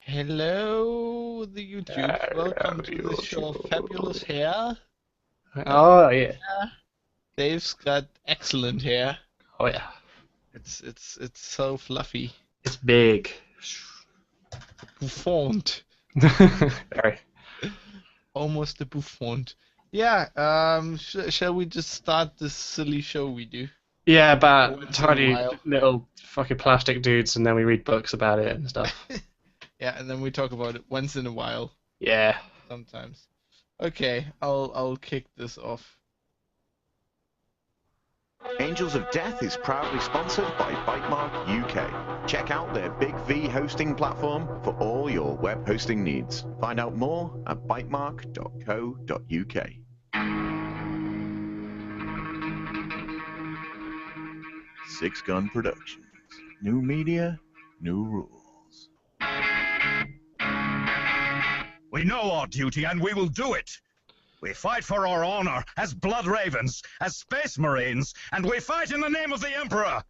Hello, the YouTube. Welcome to the show Fabulous Hair. Oh yeah. Dave's got excellent hair. Oh yeah. It's so fluffy. It's big. Bouffant. Very. Almost a bouffant. Yeah, shall we just start this silly show we do? Yeah, about Once in a tiny while. little fucking plastic dudes, and then we read books about it and stuff. Yeah, and then we talk about it once in a while, Yeah. sometimes. Okay, I'll kick this off. Angels of Death is proudly sponsored by Bytemark UK. Check out their Big V hosting platform for all your web hosting needs. Find out more at bytemark.co.uk. Six Gun Productions. New media, new rules. We know our duty and we will do it. We fight for our honor as Blood Ravens, as Space Marines, and we fight in the name of the Emperor.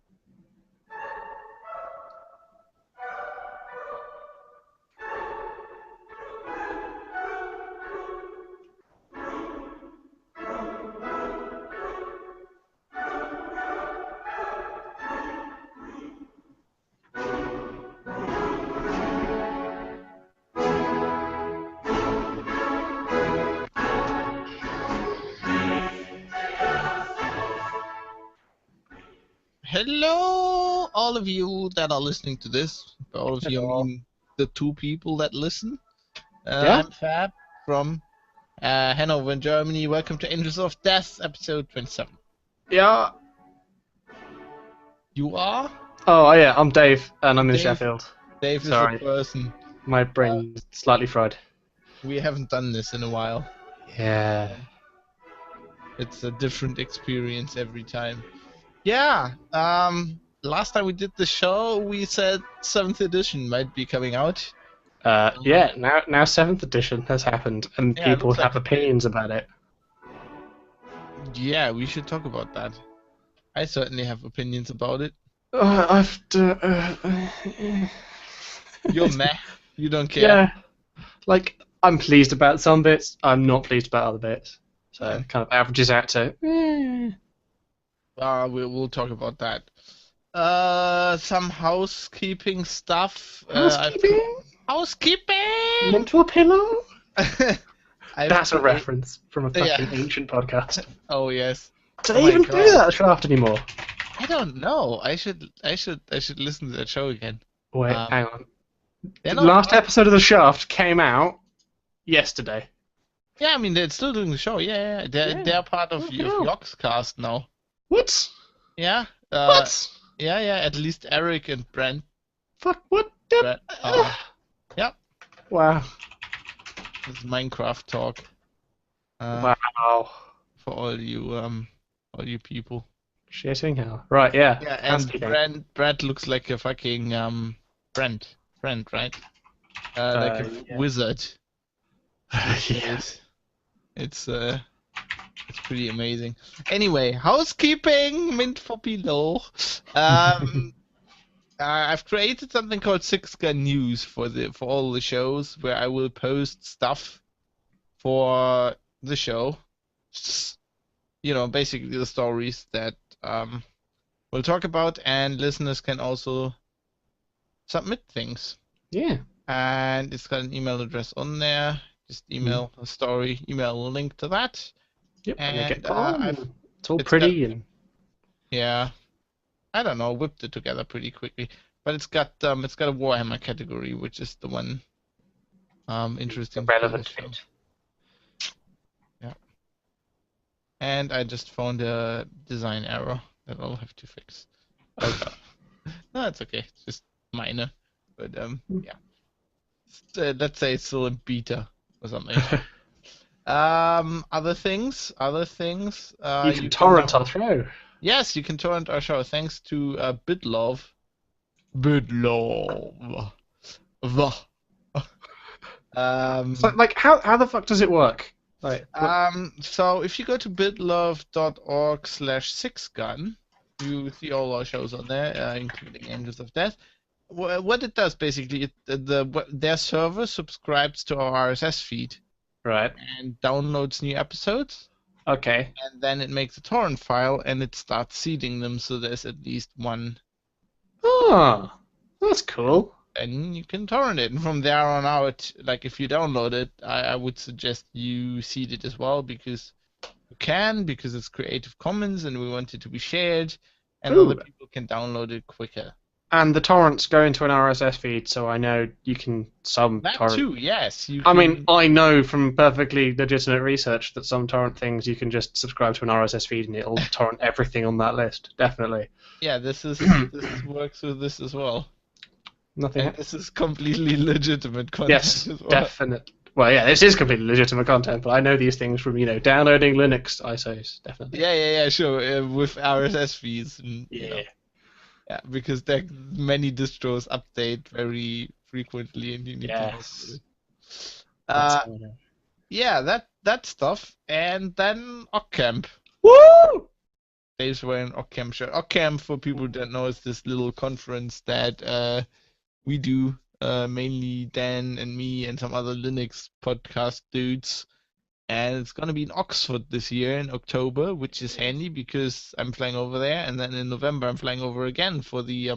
Hello, all of you that are listening to this. By all of you, I Hello. mean the two people that listen. Yeah? I'm Fab from Hanover in Germany. Welcome to Angels of Death, episode 27. Yeah. You are? Oh yeah. I'm Dave, and I'm in Dave. Sheffield. Dave is Sorry. the person. My brain's slightly fried. We haven't done this in a while. Yeah. It's a different experience every time. Yeah, last time we did the show, we said 7th edition might be coming out. Yeah. Now 7th edition has happened, and Yeah, it people looks have like- opinions about it. Yeah, we should talk about that. I certainly have opinions about it. You're meh. You don't care. Yeah, like I'm pleased about some bits. I'm not pleased about other bits. So Yeah. it kind of averages out to. We'll talk about that. Some housekeeping stuff. Housekeeping! Mental pillow. I've That's a create- reference from a fucking Yeah. ancient podcast. Oh yes. Do Oh they my even God. do that draft anymore? I don't know. I should listen to that show again. Wait, Um, hang on. They're The not- last episode of The Shaft came out yesterday. Yeah, I mean they're still doing the show. Yeah. They're part of Oh, hell. Orks cast now. What? Yeah. What? Yeah. At least Eric and Brent. Fuck, what? Brent yeah. Wow. This is Minecraft talk. Wow. For all you people. Shitting hell. Right, yeah. Yeah, and Housekeeping. Brent looks like a fucking Brent, right? Like a Yeah. wizard. Yeah. It's pretty amazing. Anyway, housekeeping mint for below. I've created something called Six Gun News for all the shows where I will post stuff for the show. You know, basically the stories that we'll talk about, and listeners can also submit things. Yeah. And it's got an email address on there. Just email a story, email a link to that. Yep. And, they get I've- it's all it's pretty and Yeah, I don't know, whipped it together pretty quickly. But it's got a Warhammer category, which is the one interesting. to relevant the show. bit. And I just found a design error that I'll have to fix. Okay. No, it's okay. It's just minor. But yeah. Let's say it's still in beta or something. Other things. You can torrent our show. Yes, you can torrent our show thanks to BitLove. BitLove. So, like, how the fuck does it work? Like, So if you go to bitlove.org/sixgun, you see all our shows on there, including Angels of Death. what it does basically, their server subscribes to our RSS feed Right. and downloads new episodes, Okay. and then it makes a torrent file and it starts seeding them, so there's at least one, Oh, that's cool. and you can torrent it. And from there on out, like if you download it, I would suggest you seed it as well, because you can, because it's Creative Commons and we want it to be shared, and Ooh. other people can download it quicker. And the torrents go into an RSS feed, so I know you can That torrent. too, yes. You I can... mean, I know from perfectly legitimate research that some torrent things you can just subscribe to an RSS feed and it'll torrent everything on that list. Definitely. Yeah, this works with this as well. Nothing. And this is completely legitimate content Yes, as well. definite. Well, yeah, this is completely legitimate content, but I know these things from downloading Linux ISOs. Definitely. Yeah, sure. With RSS feeds. And, Yeah. yeah, because many distros update very frequently, and you need Yes. to know. That's how I know. Yeah, that stuff, and then Occamp. Woo! Dave's wearing Occamp shirt. Occamp, for people who don't know, is this little conference that we do, mainly Dan and me and some other Linux podcast dudes. And it's gonna be in Oxford this year in October, which is handy because I'm flying over there, and then in November I'm flying over again for the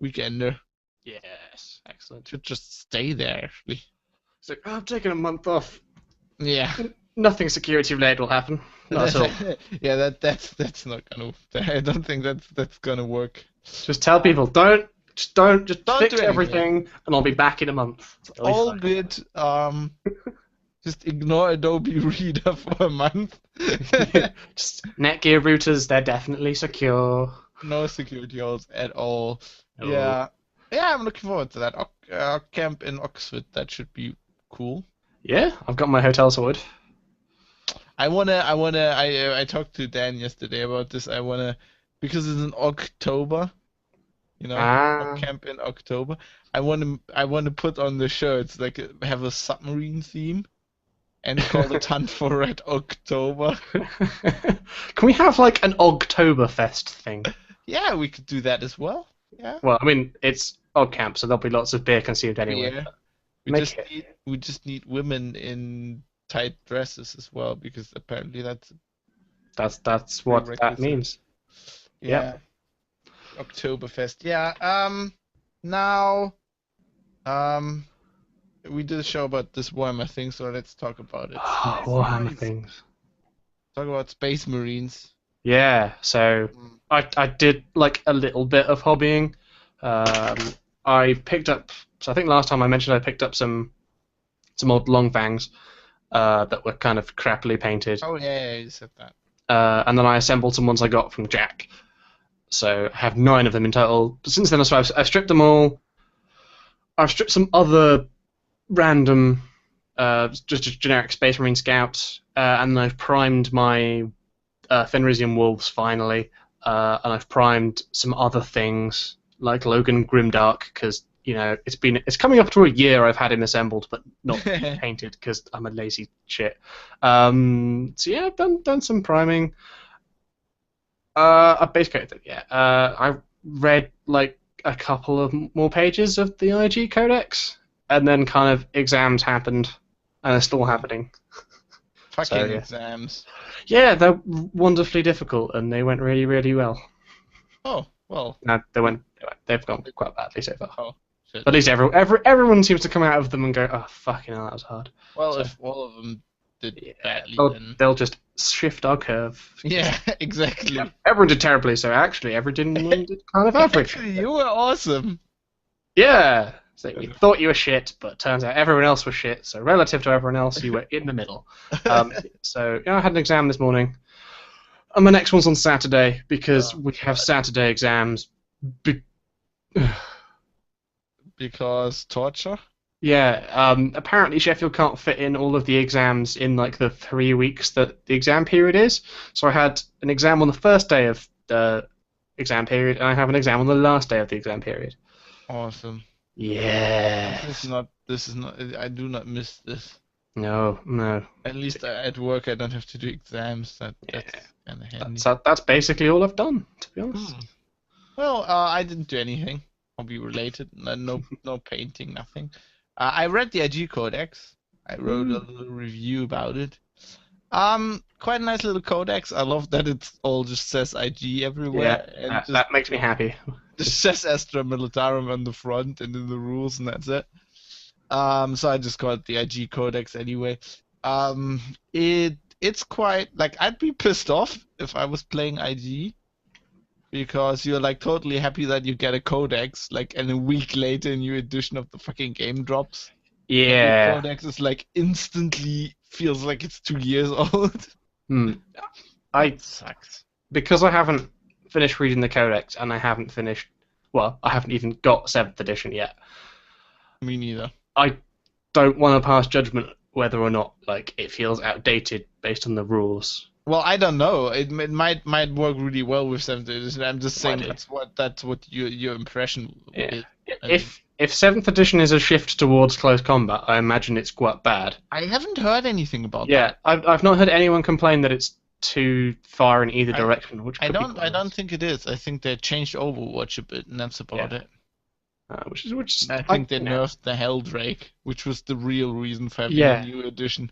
weekender. Yes, excellent. Should just stay there actually. So I'm taking a month off. Yeah. Nothing security related will happen. Not at all. Yeah, that's not gonna. I don't think that's gonna work. Just tell people don't Don't fix do anything. everything, and I'll be back in a month. It'll be All fine. good. Just ignore Adobe Reader for a month. Just Netgear routers, they're definitely secure. No security holes at all. No. Yeah, I'm looking forward to that. Camp in Oxford, that should be cool. Yeah, I've got my hotel sorted. I talked to Dan yesterday about this. Because it's in October, camp in October. I wanna put on the shirts have a submarine theme, and call it Hunt for Red October. Can we have like an Oktoberfest thing? Yeah, we could do that as well. Yeah. Well, I mean, it's Camp, so there'll be lots of beer consumed anyway. Yeah. We just need women in tight dresses as well, because apparently that's what that prerequisite. means. Yeah. Oktoberfest. Yeah. Now, we did a show about this Warhammer thing, so let's talk about it. Oh, Warhammer things. Talk about Space Marines. Yeah, so I did like a little bit of hobbying. I picked up. So I think last time I mentioned I picked up some old Longfangs that were kind of crappily painted. Oh yeah, you said that. And then I assembled some ones I got from Jack. So I have 9 of them in total. But since then, I've stripped them all. I've stripped some other random, just generic Space Marine Scouts, and then I've primed my Fenrisian Wolves finally, and I've primed some other things like Logan Grimdark, because it's coming up to a year I've had him assembled but not painted because I'm a lazy shit. So yeah, I've done some priming. I base coated them. Yeah. I read like a couple of more pages of the IG codex, and then kind of exams happened, and they're still happening. Fucking So, yeah. exams. Yeah, they're wonderfully difficult, and they went really, really well. Oh well. No, they've gone quite badly so far. Oh shit. But at least everyone seems to come out of them and go, oh, fucking hell, that was hard. Well, so- if all of them did badly, They'll, then they'll just shift our curve. yeah, exactly. Yeah, everyone did terribly, so actually everyone did kind of average. Actually, you were awesome. Yeah. So you thought you were shit, but turns out everyone else was shit. So relative to everyone else, you were in the middle. So I had an exam this morning, and my next one's on Saturday because we have Saturday exams. Because torture. Yeah. Apparently Sheffield can't fit in all of the exams in like the 3 weeks that the exam period is. So I had an exam on the first day of the exam period, and I have an exam on the last day of the exam period. Awesome. Yeah. This is not. I do not miss this. No. At least at work, I don't have to do exams. That's kind of handy. That's basically all I've done, to be honest. Well, I didn't do anything hobby related. No painting, nothing. I read the IG codex. I wrote a little review about it. Quite a nice little codex. I love that it all just says IG everywhere, and just that makes me happy. just says Astra Militarum on the front and in the rules, and that's it. So I just call it the IG codex anyway. It's quite like I'd be pissed off if I was playing IG, because you're like totally happy that you get a codex, like, and a week later a new edition of the fucking game drops. Yeah. The codex is like instantly feels like it's 2 years old. That sucks. Because I haven't finished reading the codex, and I haven't even got 7th edition yet. Me neither. I don't want to pass judgment whether or not like it feels outdated based on the rules. Well, I don't know. It might work really well with 7th edition. I'm just saying Might that's what your impression is. If 7th edition is a shift towards close combat, I imagine it's quite bad. I haven't heard anything about that. Yeah, I've not heard anyone complain that it's too far in either direction. Which I don't think it is. I think they changed Overwatch a bit, and that's about it. I think they nerfed the Helldrake, which was the real reason for having a new edition.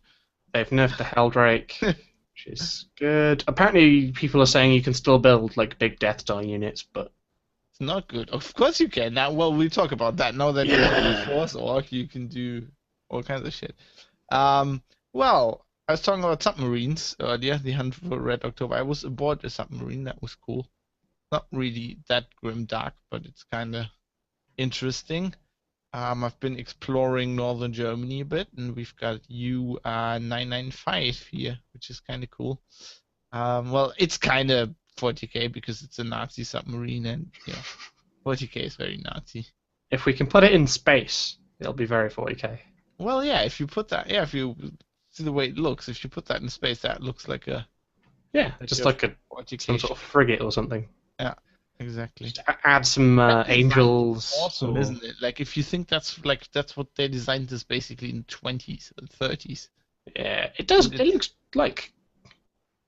They've nerfed the Helldrake, which is good. Apparently, people are saying you can still build like big Death Star units, but it's not good. Of course you can. Now, well, we talk about that. Now that you have a Force Orc, you can do all kinds of shit. Well, I was talking about submarines earlier. The Hunt for Red October. I was aboard a submarine. That was cool. Not really that grim dark, but it's kind of interesting. I've been exploring northern Germany a bit, and we've got U-995 here, which is kind of cool. Well, it's kind of 40k because it's a Nazi submarine, and 40k is very Nazi. If we can put it in space, it'll be very 40k. Well, yeah, if you put that, if you see the way it looks, if you put that in space, that looks like a just like some sort of frigate or something. Yeah, exactly. Just add some angels. Awesome, isn't it? Like if you think that's what they designed this basically in the 20s and 30s. Yeah, it does. It looks like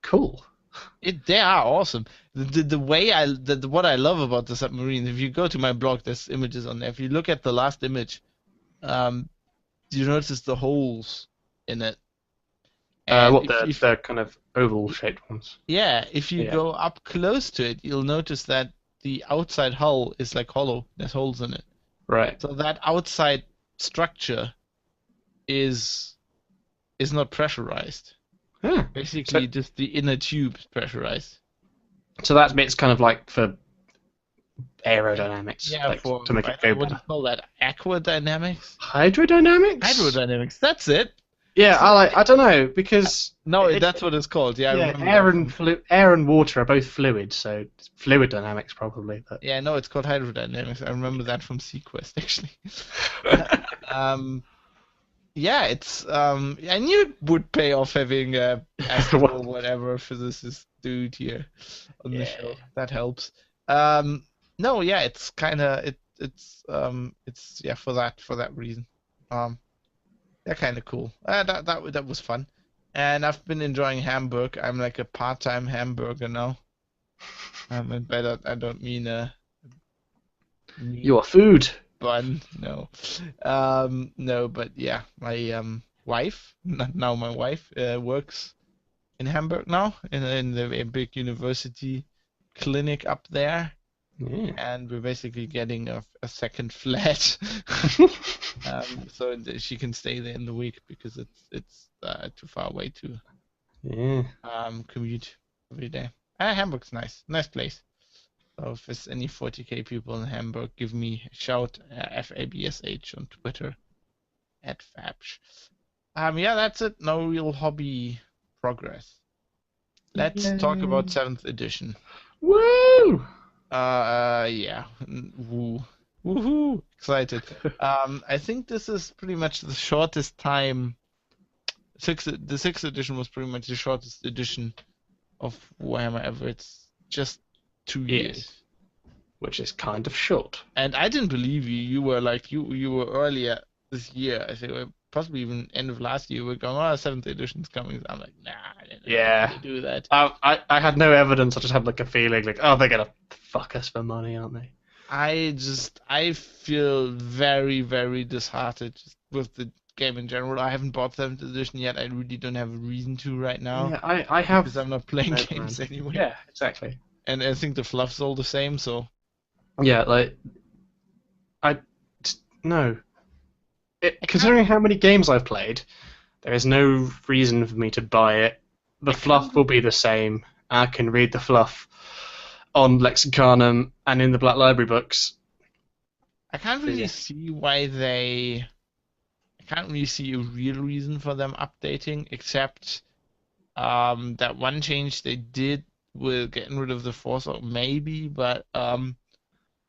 cool. They are awesome. The way what I love about the submarines, if you go to my blog, there's images on there. If you look at the last image, you notice the holes in it. The kind of oval-shaped ones. Yeah, if you go up close to it, you'll notice that the outside hull is like hollow. There's holes in it. Right. So that outside structure is not pressurized. Huh. Basically, just the inner tube is pressurized. So that bit's kind of like for aerodynamics. Yeah, like, to make it go what do better. you call that? Aquadynamics? Hydrodynamics? Hydrodynamics, that's it. Yeah, I don't know, because No, that's what it's called. Yeah, I remember air and water are both fluid, so it's fluid dynamics probably. But yeah, no, it's called hydrodynamics. I remember that from Sequest actually. Yeah, it's I knew it would pay off having a astro whatever physicist dude here on the show. That helps. No, yeah, it's kind of it's for that reason. They're kind of cool. That was fun, and I've been enjoying Hamburg. I'm like a part-time hamburger now. And by that I don't mean your food. Bun, no, no, but yeah, my wife, not now my wife, works in Hamburg now in the big university clinic up there. Yeah. And we're basically getting a second flat, so she can stay there in the week because it's too far away to commute every day. Hamburg's nice place. So if there's any 40k people in Hamburg, give me a shout, FABSH on Twitter, @Fabsh. Yeah, that's it. No real hobby progress. Let's talk about 7th edition. Woo! Yeah. Woohoo! Excited. I think this is pretty much the shortest time. The 6th edition was pretty much the shortest edition of Warhammer ever. It's just 2 years. Which is kind of short. And I didn't believe you. You were like, you were earlier this year. I think possibly even end of last year. We're going, 7th edition's coming. I'm like, nah, I didn't know do that. I had no evidence. I just had like a feeling like, oh, they're gonna fuck us for money, aren't they? I feel very, very disheartened just with the game in general. I haven't bought 7th edition yet. I really don't have a reason to right now Yeah, I have. because I'm not playing no games plan. anyway. Yeah, exactly. And I think the fluff's all the same, so Yeah, like no. I can't Considering how many games I've played, there is no reason for me to buy it. The fluff will be the same. I can read the fluff on Lexicanum and in the Black Library books. I can't really see why they. I can't really see a real reason for them updating, except that one change they did with getting rid of the Force Orc, maybe, but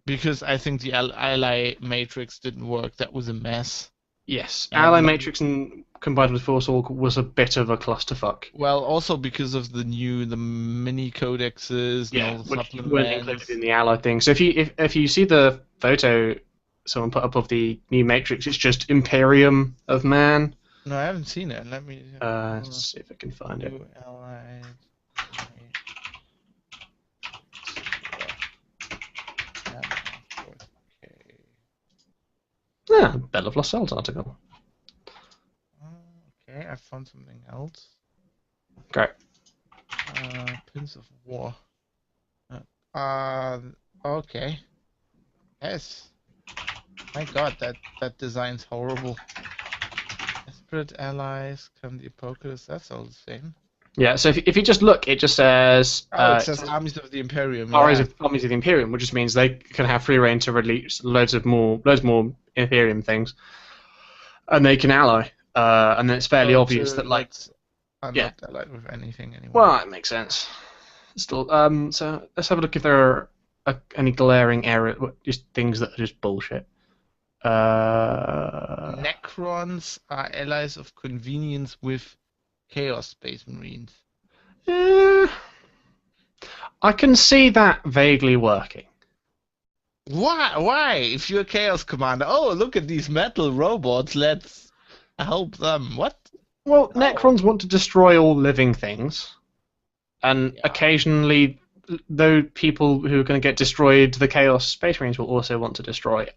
because I think the ally matrix didn't work, that was a mess. Yes, And Ally then- Matrix and combined with Force Orc was a bit of a clusterfuck. Well, also because of the mini codexes, and all the which weren't supplements. included in the Ally thing. So if you see the photo someone put up of the new Matrix, it's just Imperium of Man. No, I haven't seen it. Let me. Let's see if I can find it. New allied. Okay. Yeah, Bell of Lost Souls article. Okay, I found something else. Great. Prince of War. Okay. Yes. My God, that design's horrible. Desperate allies, come the apocalypse. That's all the same. Yeah, so if you just look, it just says It says armies of the Imperium. armies Yeah. of the Imperium, which just means they can have free reign to release loads more Imperium things, and they can ally. And then it's fairly obvious that I'm yeah. not allied with anything anymore. Well, that makes sense. Still, so let's have a look if there are any glaring errors, just things that are just bullshit. Necrons are allies of convenience with Chaos Space Marines. I can see that vaguely working. Why? Why? If you're a Chaos Commander, oh, look at these metal robots, let's help them. What? Well, Necrons want to destroy all living things, and Yeah. occasionally, though people who are going to get destroyed, the Chaos Space Marines will also want to destroy it.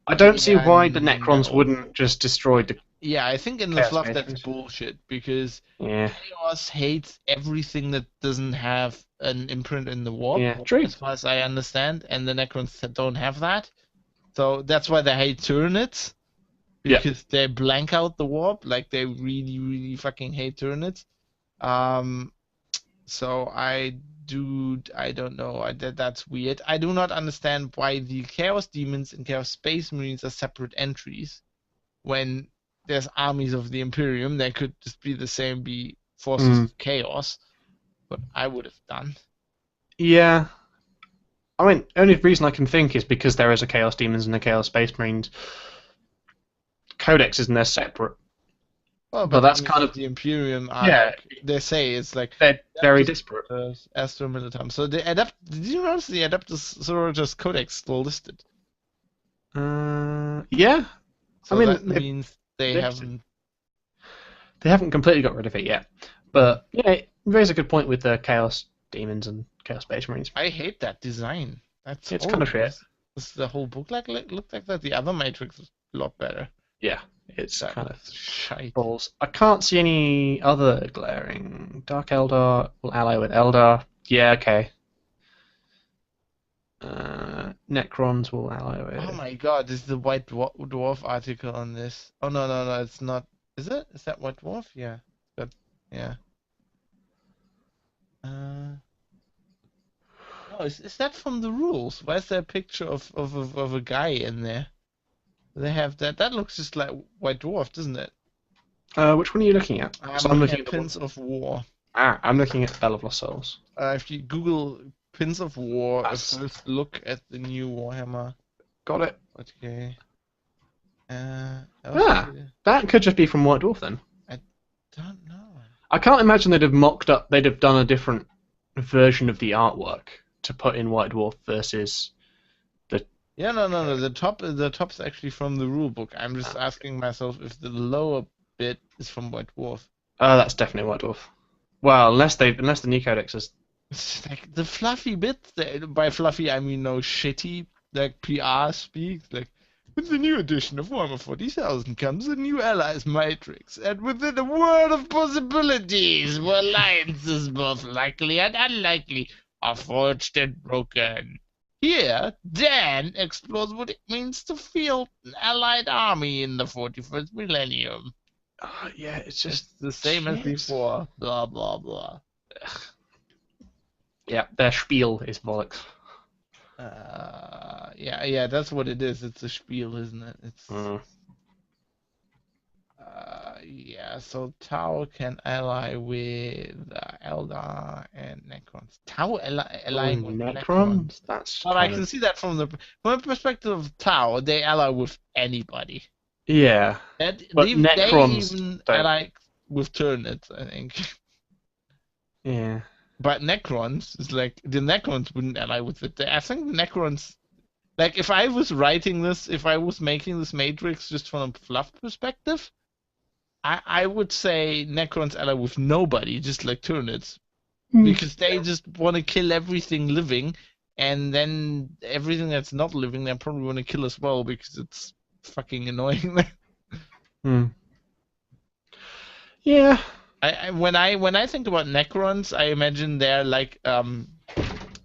I don't see why the Necrons no. wouldn't just destroy the. Yeah, I think in the Chaos fluff Space that's Marines. bullshit, because Yeah, Chaos hates everything that doesn't have an imprint in the warp, yeah, true. as far as I understand, and the Necrons don't have that. So that's why they hate Tyranids, Yeah. because they blank out the warp, like they really, really fucking hate Tyranids. So I don't know, that's weird. I do not understand why the Chaos Demons and Chaos Space Marines are separate entries, when there's armies of the Imperium. They could just be the same, be forces of chaos, what I would have done. Yeah. I mean, only reason I can think is because there is a Chaos Demons and a Chaos Space Marines. Codex isn't they're separate. Well, But that's armies kind of of the Imperium are yeah. like, they say it's like They're very disparate. Astro Militum. So they adapt. Did you notice the Adeptus Sororitas Codex still listed? Yeah. So I mean, that means they they- haven't. They haven't completely got rid of it yet. But yeah, it raises a good point with the Chaos Demons and Chaos Space Marines. I hate that design. That's It's kind of horrible. shit. Does the whole book look like that? The other Matrix is a lot better. Yeah, it's That kind of is shite. balls. I can't see any other glaring. Dark Eldar will ally with Eldar. Yeah, okay. Necrons will ally with. Oh my God! This is the White Dwarf article on this. Oh no, it's not. Is it? Is that White Dwarf? Yeah. Yeah. No, is that from the rules? Why is there a picture of a guy in there? They have that. That looks just like White Dwarf, doesn't it? Which one are you looking at? So I'm looking at the Pins of War. I'm looking at Bell of Lost Souls. If you Google Pins of War, That's- first look at the new Warhammer. Got it. Okay. That could just be from White Dwarf then. Don't know. I can't imagine they'd have done a different version of the artwork to put in White Dwarf versus. Yeah, no. The top's actually from the rulebook. I'm just asking myself if the lower bit is from White Dwarf. Oh, that's definitely White Dwarf. Well, unless the new codex is. It's like the fluffy bits. By fluffy, I mean no shitty like PR speaks, like with the new edition of Warhammer 40,000 comes a new allies matrix, and within a world of possibilities, where alliances both likely and unlikely are forged and broken. Here, Dan explores what it means to field an allied army in the 41st millennium. Yeah, it's Just just the same as shit. before. Blah blah blah. Yeah, their spiel is bollocks. Yeah, that's what it is. It's a spiel, isn't it? It's yeah. So Tau can ally with Eldar and Necrons. Tau allying with Necrons. Necrons? That's But I kind can of... see that from the perspective of Tau, they ally with anybody. Yeah, And but they Necrons even don't. ally with Tyranids, I think. Yeah. But Necrons is like the Necrons wouldn't ally with it. I think the Necrons, like if I was writing this, if I was making this matrix just from a fluff perspective, I would say Necrons ally with nobody, just like Tyranids, because they just want to kill everything living, and then everything that's not living they probably want to kill as well because it's fucking annoying. Yeah. When I think about Necrons, I imagine they're like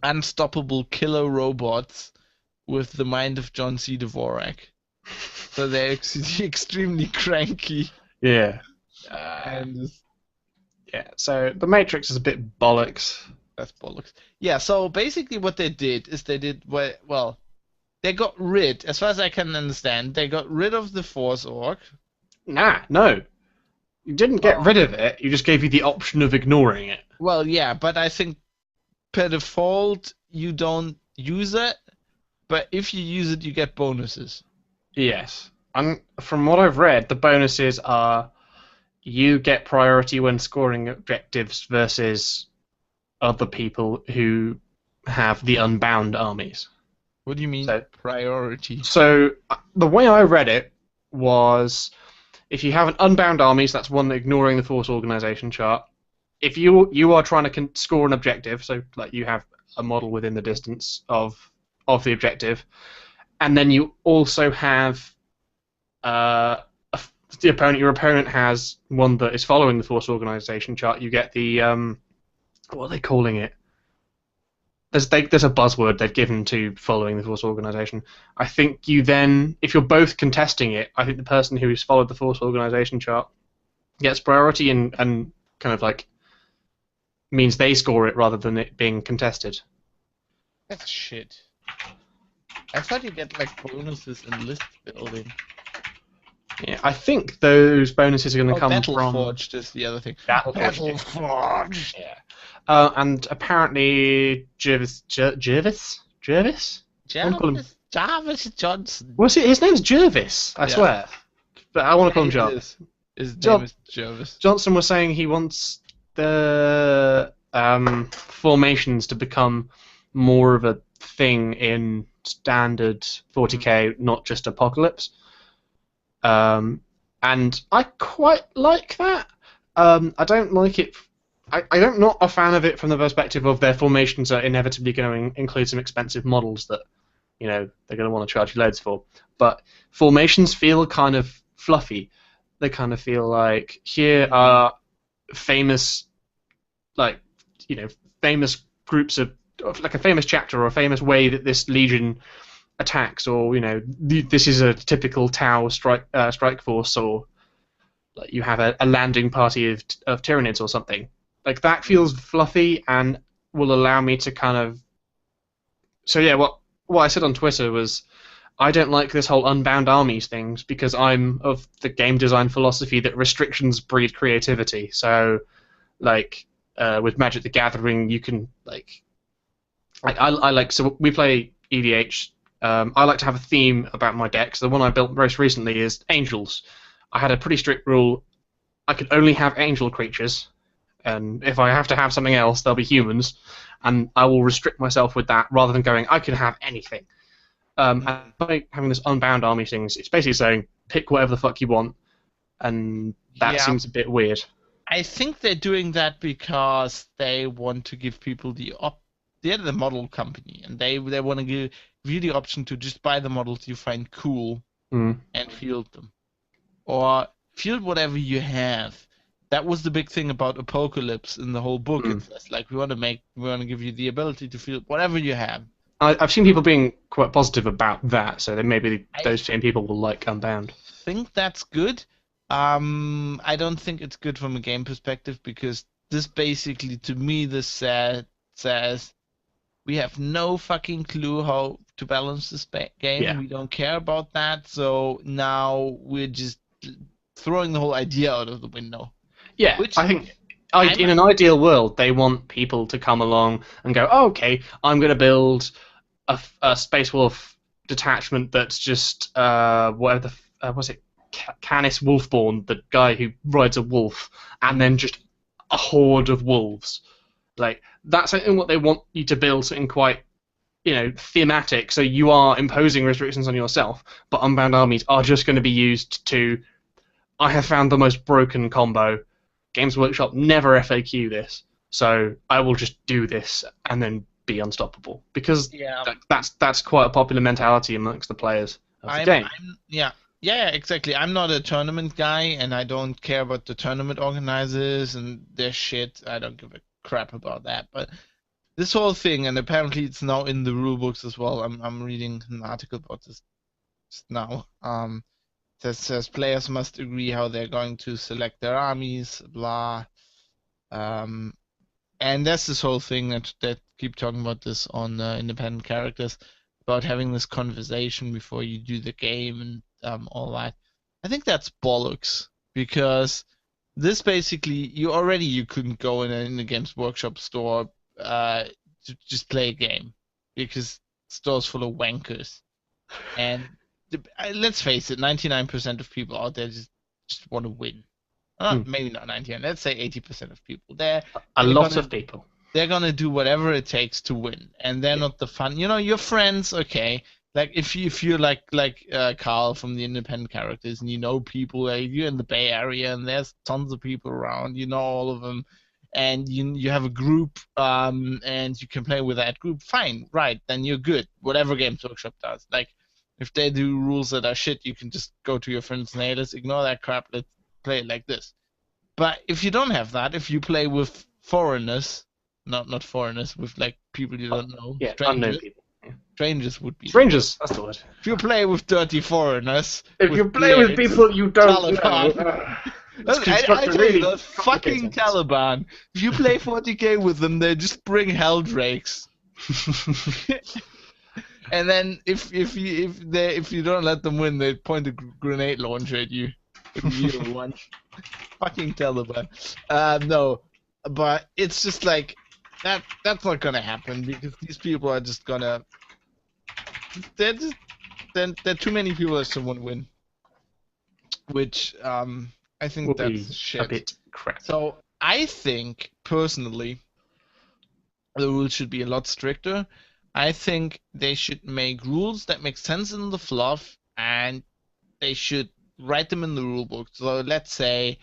unstoppable killer robots with the mind of John C. Dvorak. So they're extremely cranky. Yeah. And Yeah. So the Matrix is a bit bollocks. that's bollocks. Yeah, so basically what they did is they got rid, as far as I can understand, they got rid of the Force Orc. Nah, no. You didn't get rid of it. You just gave you the option of ignoring it. Well, yeah, but I think per default you don't use it, but if you use it, you get bonuses. Yes. And from what I've read, the bonuses are you get priority when scoring objectives versus other people who have the unbound armies. What do you mean priority? So the way I read it was if you have an unbound armies, that's one ignoring the force organization chart. If you are trying to score an objective, so like you have a model within the distance of the objective, and then you also have your opponent has one that is following the force organization chart, you get the what are they calling it? There's a buzzword they've given to following the force organization. I think you then, if you're both contesting it, I think the person who's followed the force organization chart gets priority and kind of like means they score it rather than it being contested. That's shit. I thought you get like bonuses in list building. Yeah, I think those bonuses are going to come from Battleforged is the other thing. Battleforged. Yeah. And apparently Jervis. Jarvis Johnson. What's it? His name's Jervis, I swear. But I want to call him John. His name is Jervis. Johnson was saying he wants the formations to become more of a thing in standard 40k, not just Apocalypse. And I quite like that. I don't like it. I'm not a fan of it from the perspective of their formations are inevitably going to include some expensive models that, you know, they're going to want to charge you loads for. But formations feel kind of fluffy. They kind of feel like here are famous, like, you know, famous groups of like a famous chapter or a famous way that this legion attacks, or you know, this is a typical Tau strike force, or like you have a landing party of Tyranids or something. Like that feels fluffy and will allow me to kind of. So yeah, what I said on Twitter was, I don't like this whole unbound armies things because I'm of the game design philosophy that restrictions breed creativity. So, like with Magic the Gathering, you can like I like, so we play EDH. I like to have a theme about my decks. The one I built most recently is angels. I had a pretty strict rule. I could only have angel creatures, and if I have to have something else, they'll be humans, and I will restrict myself with that rather than going, I can have anything. And by having this unbound army things, it's basically saying, pick whatever the fuck you want, and that seems a bit weird. I think they're doing that because they want to give people the they're the model company, and they want to give you the option to just buy the models you find cool Mm. and field them, or field whatever you have. That was the big thing about Apocalypse in the whole book. Mm. It's just like we want to give you the ability to field whatever you have. I've seen people being quite positive about that, so then maybe those same people will like Unbound. Think that's good. I don't think it's good from a game perspective because this basically, to me, this says we have no fucking clue how to balance this game. Yeah. We don't care about that. So now we're just throwing the whole idea out of the window. Yeah, Which I think in an ideal world, they want people to come along and go, oh, okay, I'm going to build a Space Wolf detachment that's just whatever was it, Canis Wolfborn, the guy who rides a wolf, and then just a horde of wolves. Like that's what they want you to build, something quite, thematic. So you are imposing restrictions on yourself, but Unbound armies are just going to be used to. I have found the most broken combo. Games Workshop never FAQ this, so I will just do this and then be unstoppable because that's quite a popular mentality amongst the players of the game. Yeah, exactly. I'm not a tournament guy, and I don't care about the tournament organizers and their shit. I don't give a crap about that. But this whole thing, and apparently it's now in the rule books as well. I'm reading an article about this just now. That says players must agree how they're going to select their armies, blah. And that's this whole thing that keep talking about this on independent characters, about having this conversation before you do the game and all that. I think that's bollocks, because this basically, you couldn't go in a Games Workshop store to just play a game, because the store's full of wankers. And let's face it, 99% of people out there just want to win. Maybe not 99. Let's say 80% of people. A lot of people. They're gonna do whatever it takes to win, and they're not the fun. Your friends, okay. Like if you're like Carl from the independent characters, and you know people, you're in the Bay Area, and there's tons of people around. You know all of them, and you have a group, and you can play with that group. Fine, right? Then you're good. Whatever Games Workshop does, like. If they do rules that are shit, you can just go to your friends and hey, let's ignore that crap, let's play it like this. But if you don't have that, if you play with foreigners, not foreigners, with like people you don't know, unknown people. Yeah. Strangers would be. Strangers, that's the word. If you play with dirty foreigners. If you play with people you don't Taliban, know. I tell you, those fucking Taliban. If you play 40k with them, they just bring Helldrakes. And then if you don't let them win, they point a grenade launcher at you. Fucking Taliban. No, but it's just like that. That's not gonna happen because these people are just gonna. There are too many people that still want to win. Which I think will that's be shit. A bit crap. So I think personally, the rules should be a lot stricter. I think they should make rules that make sense in the fluff, and they should write them in the rulebook. So let's say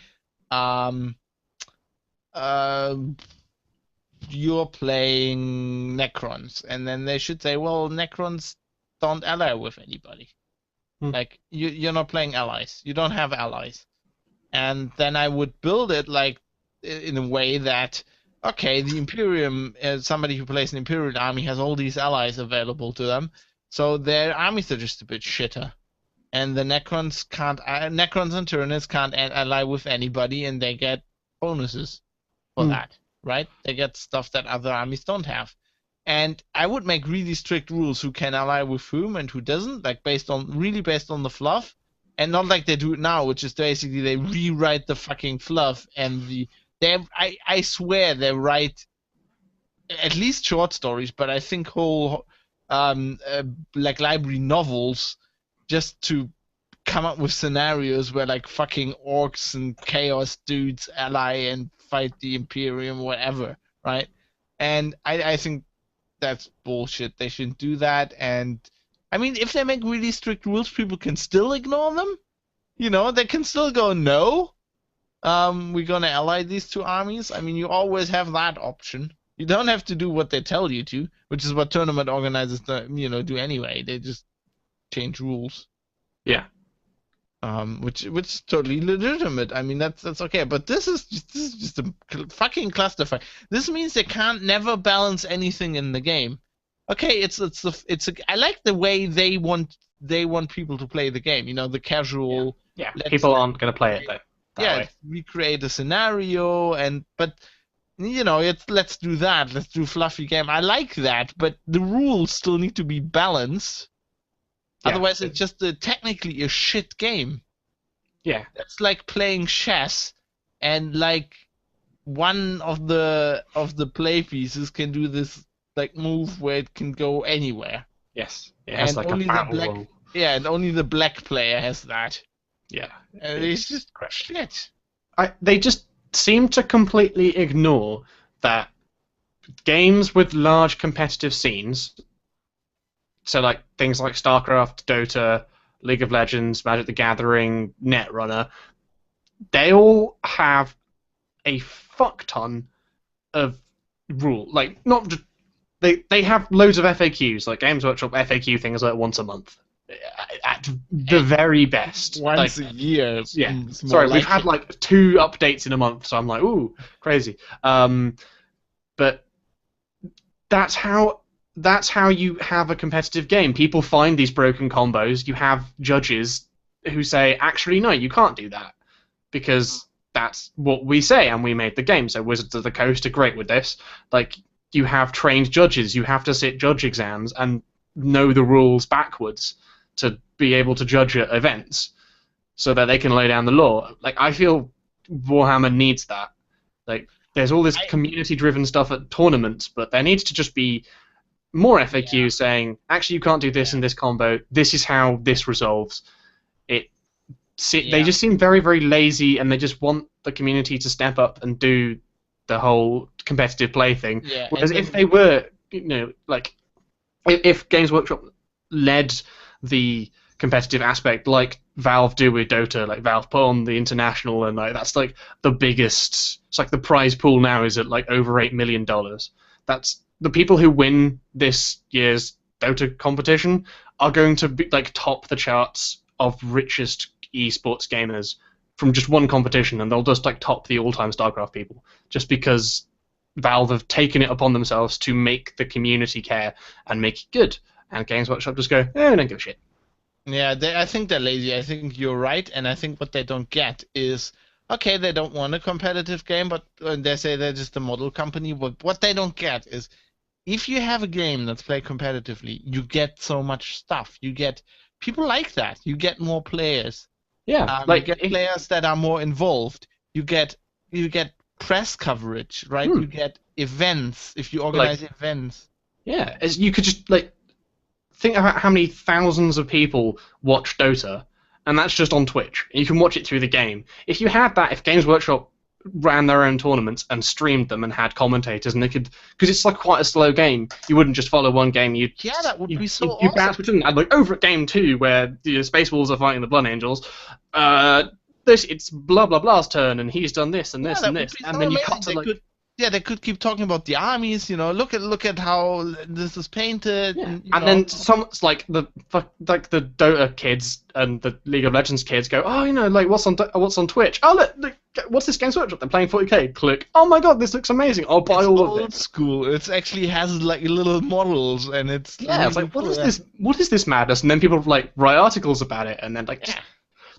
you're playing Necrons, and then they should say, well, Necrons don't ally with anybody. Like, you're not playing allies. You don't have allies. And then I would build it like in a way that okay, the Imperium, somebody who plays an Imperial army has all these allies available to them, so their armies are just a bit shitter. And the Necrons and Tyranids can't ally with anybody, and they get bonuses for that, right? They get stuff that other armies don't have. And I would make really strict rules who can ally with whom and who doesn't, like based on the fluff, and not like they do it now, which is basically they rewrite the fucking fluff and I swear they write at least short stories, but I think whole like library novels just to come up with scenarios where like fucking orcs and chaos dudes ally and fight the Imperium, whatever, right? And I think that's bullshit. They shouldn't do that. And I mean, if they make really strict rules, people can still ignore them. They can still go no. We're gonna ally these two armies. I mean, you always have that option. You don't have to do what they tell you to, which is what tournament organizers do anyway. They just change rules. Yeah. Which is totally legitimate. I mean, that's okay. But this is just a fucking clusterfuck. This means they can't never balance anything in the game. Okay, I like the way they want people to play the game. The casual. Yeah. People aren't going to play it though. Yeah, we create a scenario, but let's do that. Let's do fluffy game. I like that, but the rules still need to be balanced. Yeah. Otherwise, it's just technically a shit game. Yeah. It's like playing chess, and like one of the play pieces can do this like move where it can go anywhere. Yes. It has And like only a the battle black- roll. Yeah, and only the black player has that. Yeah. And it's just shit. They just seem to completely ignore that games with large competitive scenes, so like things like StarCraft, Dota, League of Legends, Magic the Gathering, Netrunner, they all have a fuck ton of rule. Like, not just, they have loads of FAQs. Like Games Workshop FAQ things like once a month, at the very best. Once a year. Yeah. it's more Sorry, we've like had it. like 2 updates in a month, so I'm like, ooh, crazy. But that's how you have a competitive game. People find these broken combos. You have judges who say, actually, no, you can't do that, because that's what we say, and we made the game. So Wizards of the Coast are great with this. Like, you have trained judges. You have to sit judge exams and know the rules backwards to be able to judge at events, so that they can lay down the law. Like, I feel Warhammer needs that. Like, there's all this community-driven stuff at tournaments, but there needs to just be more FAQs saying, actually, you can't do this in this combo. This is how this resolves. They just seem very, very lazy, and they just want the community to step up and do the whole competitive play thing. Yeah, Whereas and if they were, like, if Games Workshop led the competitive aspect like Valve do with Dota, like Valve put on the international, and like that's like the biggest. It's like the prize pool now is at like over $8 million. That's the people who win this year's Dota competition are going to be like top the charts of richest esports gamers from just one competition, and they'll just like top the all-time StarCraft people just because Valve have taken it upon themselves to make the community care and make it good. And Games Workshop just go, we don't give a shit. Yeah, I think they're lazy. I think you're right, and I think what they don't get is, okay, they don't want a competitive game, but they say they're just a model company. But what they don't get is, if you have a game that's played competitively, you get so much stuff. You get people like that. You get more players. Yeah, You get players that are more involved. You get press coverage, right? You get events if you organize events. Yeah, as you could just like think about how many thousands of people watch Dota, and that's just on Twitch. You can watch it through the game. If you had that, if Games Workshop ran their own tournaments and streamed them and had commentators, and they could, because it's like quite a slow game. You wouldn't just follow one game. That would be so you awesome. bounce between. And like over at game 2, where the Space Wolves are fighting the Blood Angels. It's blah blah blah's turn, and he's done this and this and this, and then you cut to like. They could keep talking about the armies. Look at how this is painted. Yeah. And then it's like the Dota kids and the League of Legends kids go, oh, like what's on Twitch? Oh, look, what's this Games Workshop? They're playing 40k. Click. Oh my god, this looks amazing. I'll buy all of it. Old school. It actually has like little models, and it's it's like what is this? What is this madness? And then people like write articles about it, and then like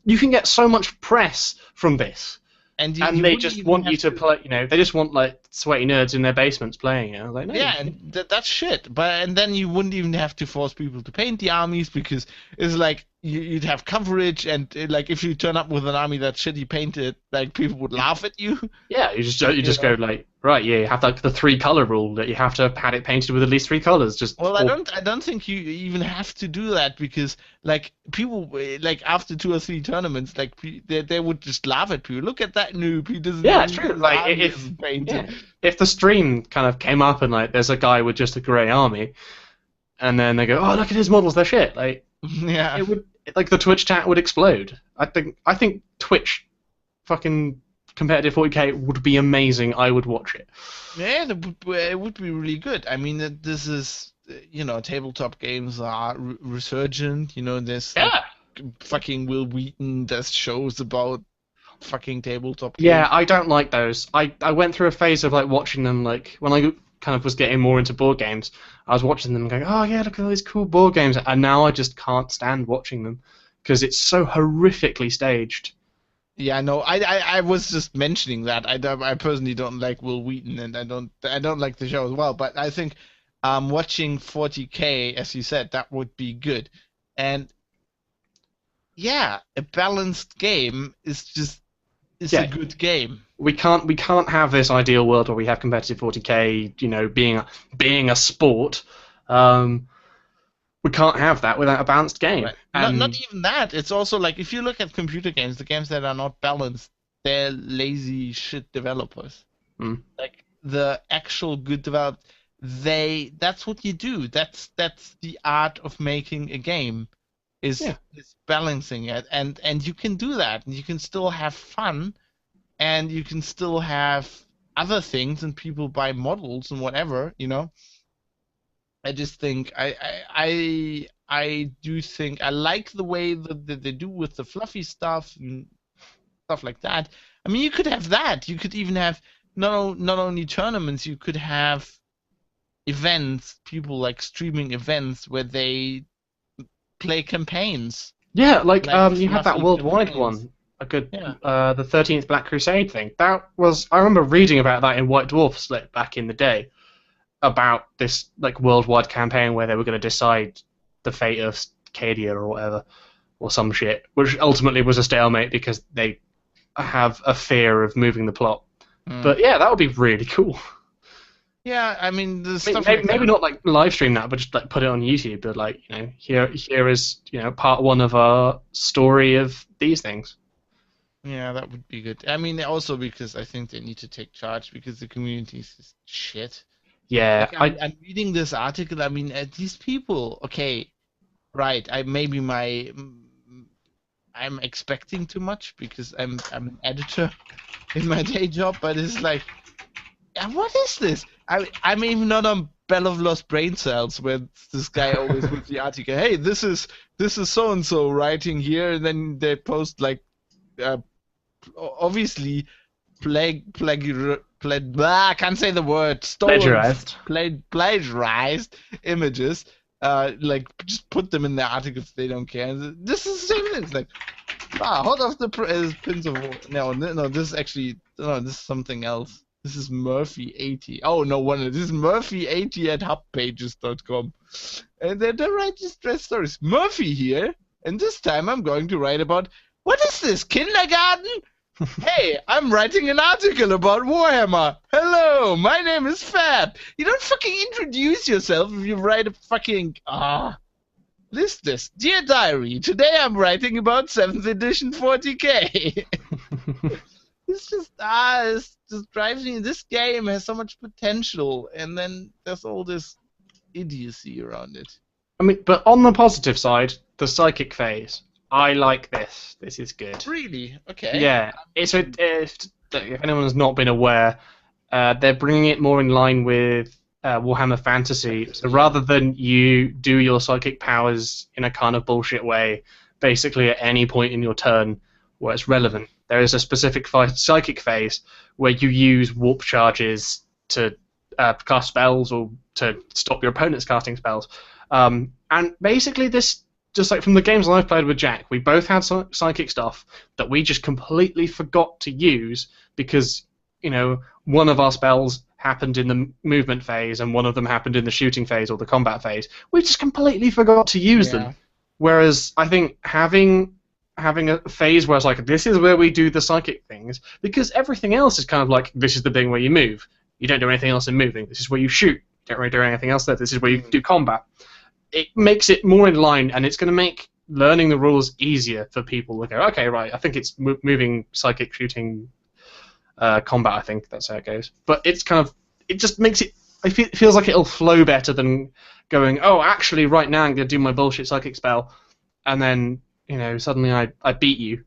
you can get so much press from this. And they just want you to play, they just want like sweaty nerds in their basements playing it. I was like, no. Yeah, and that's shit. And then you wouldn't even have to force people to paint the armies, because it's like you'd have coverage, and like if you turn up with an army that's shitty painted, like people would laugh at you. Yeah, you just go like, right, yeah, you have like the 3-color rule that you have to have it painted with at least 3 colors. I don't think you even have to do that, because like people like after 2 or 3 tournaments, like they would just laugh at people. Look at that noob. He doesn't. Yeah, it's true. Like if the stream kind of came up and like there's a guy with just a grey army, and then they go, oh, look at his models, they're shit. Like yeah, it would like the Twitch chat would explode. I think Twitch fucking competitive 40k would be amazing. I would watch it. Yeah, it would be really good. I mean, this is, tabletop games are resurgent. There's like fucking Will Wheaton does shows about fucking tabletop games. Yeah, I don't like those. I went through a phase of like watching them, like when I kind of was getting more into board games. I was watching them and going, oh yeah, look at all these cool board games, and now I just can't stand watching them because it's so horrifically staged. Yeah, no, I was just mentioning that. I personally don't like Will Wheaton, and I don't like the show as well. But I think watching 40k, as you said, that would be good. And yeah, a balanced game is a good game. We can't have this ideal world where we have competitive 40k, being a sport. We can't have that without a balanced game. Right. Not even that. It's also like if you look at computer games, the games that are not balanced, they're lazy shit developers. Like the actual good developed, that's what you do. That's the art of making a game. Is balancing it, and you can do that, and you can still have fun, and you can still have other things, and people buy models and whatever, I just think I do think I like the way that they do with the fluffy stuff and stuff like that. I mean, you could have that. You could even have not only tournaments. You could have events, people like streaming events where they play campaigns. Yeah, like you had that worldwide campaigns. one, the 13th Black Crusade thing. I remember reading about that in White Dwarf Split back in the day, about this like worldwide campaign where they were going to decide the fate of Cadia or whatever, or some shit, which ultimately was a stalemate because they have a fear of moving the plot. But yeah, that would be really cool. Yeah, I mean, maybe not like live stream that, but just like put it on YouTube. But like, here is part one of our story of these things. Yeah, that would be good. I mean, also because I think they need to take charge because the community is just shit. Yeah, like, I'm reading this article. I mean, these people. Okay, right. I'm expecting too much because I'm an editor in my day job, but it's like, what is this? I'm even not on Bell of Lost Brain Cells where this guy always with the article, hey, this is so and so writing here, and then they post like obviously I can't say the word, plagiarized images, like just put them in the articles. They don't care. This is the same thing. It's like, hot off the pins of no, this is actually this is something else. This is Murphy80. Oh, no wonder. This is Murphy80 at hubpages.com. And they write these stress stories. Murphy here, and this time I'm going to write about, what is this, kindergarten? Hey, I'm writing an article about Warhammer. Hello, my name is Fab. You don't fucking introduce yourself if you write a fucking... List this. Dear Diary, today I'm writing about 7th edition 40k. It's just drives me. This game has so much potential, and then there's all this idiocy around it. I mean, but on the positive side, the psychic phase. I like this. This is good. Really? Okay. Yeah. If anyone has not been aware, they're bringing it more in line with Warhammer Fantasy. So rather than you do your psychic powers in a kind of bullshit way, basically at any point in your turn where it's relevant, there is a specific psychic phase where you use warp charges to cast spells or to stop your opponent's casting spells. And basically this, just like from the games I've played with Jack, we both had psychic stuff that we just completely forgot to use because, one of our spells happened in the movement phase and one of them happened in the shooting phase or the combat phase. We just completely forgot to use them. Whereas I think having a phase where it's like, this is where we do the psychic things, because everything else is kind of like, this is the thing where you move. You don't do anything else in moving. This is where you shoot. You don't really do anything else there. This is where you do combat. It makes it more in line, and it's going to make learning the rules easier for people to go, okay, right, I think it's moving, psychic, shooting, combat, I think that's how it goes. But it's kind of, it just makes it, it feels like it'll flow better than going, oh, actually, right now I'm going to do my bullshit psychic spell, and then, suddenly I beat you.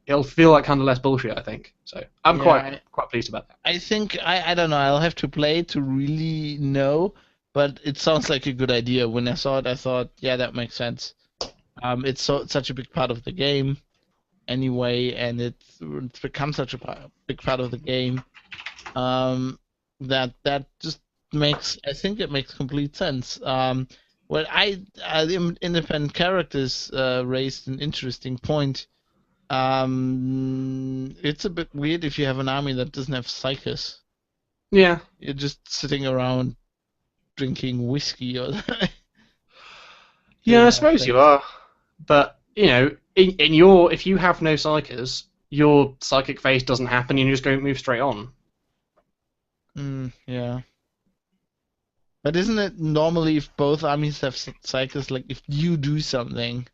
It'll feel like kind of less bullshit, I think. So I'm Yeah, quite pleased about that. I think I don't know. I'll have to play to really know, but it sounds like a good idea. When I saw it, I thought, yeah, that makes sense. It's such a big part of the game anyway, and it's become such a big part of the game that just I think it makes complete sense. Well, the independent characters raised an interesting point. It's a bit weird if you have an army that doesn't have psychers. Yeah. You're just sitting around drinking whiskey or Yeah, I doing suppose you things. are. But, if you have no psychers, your psychic phase doesn't happen, you just go move straight on. Yeah. But isn't it normally if both armies have psychers, like if you do something,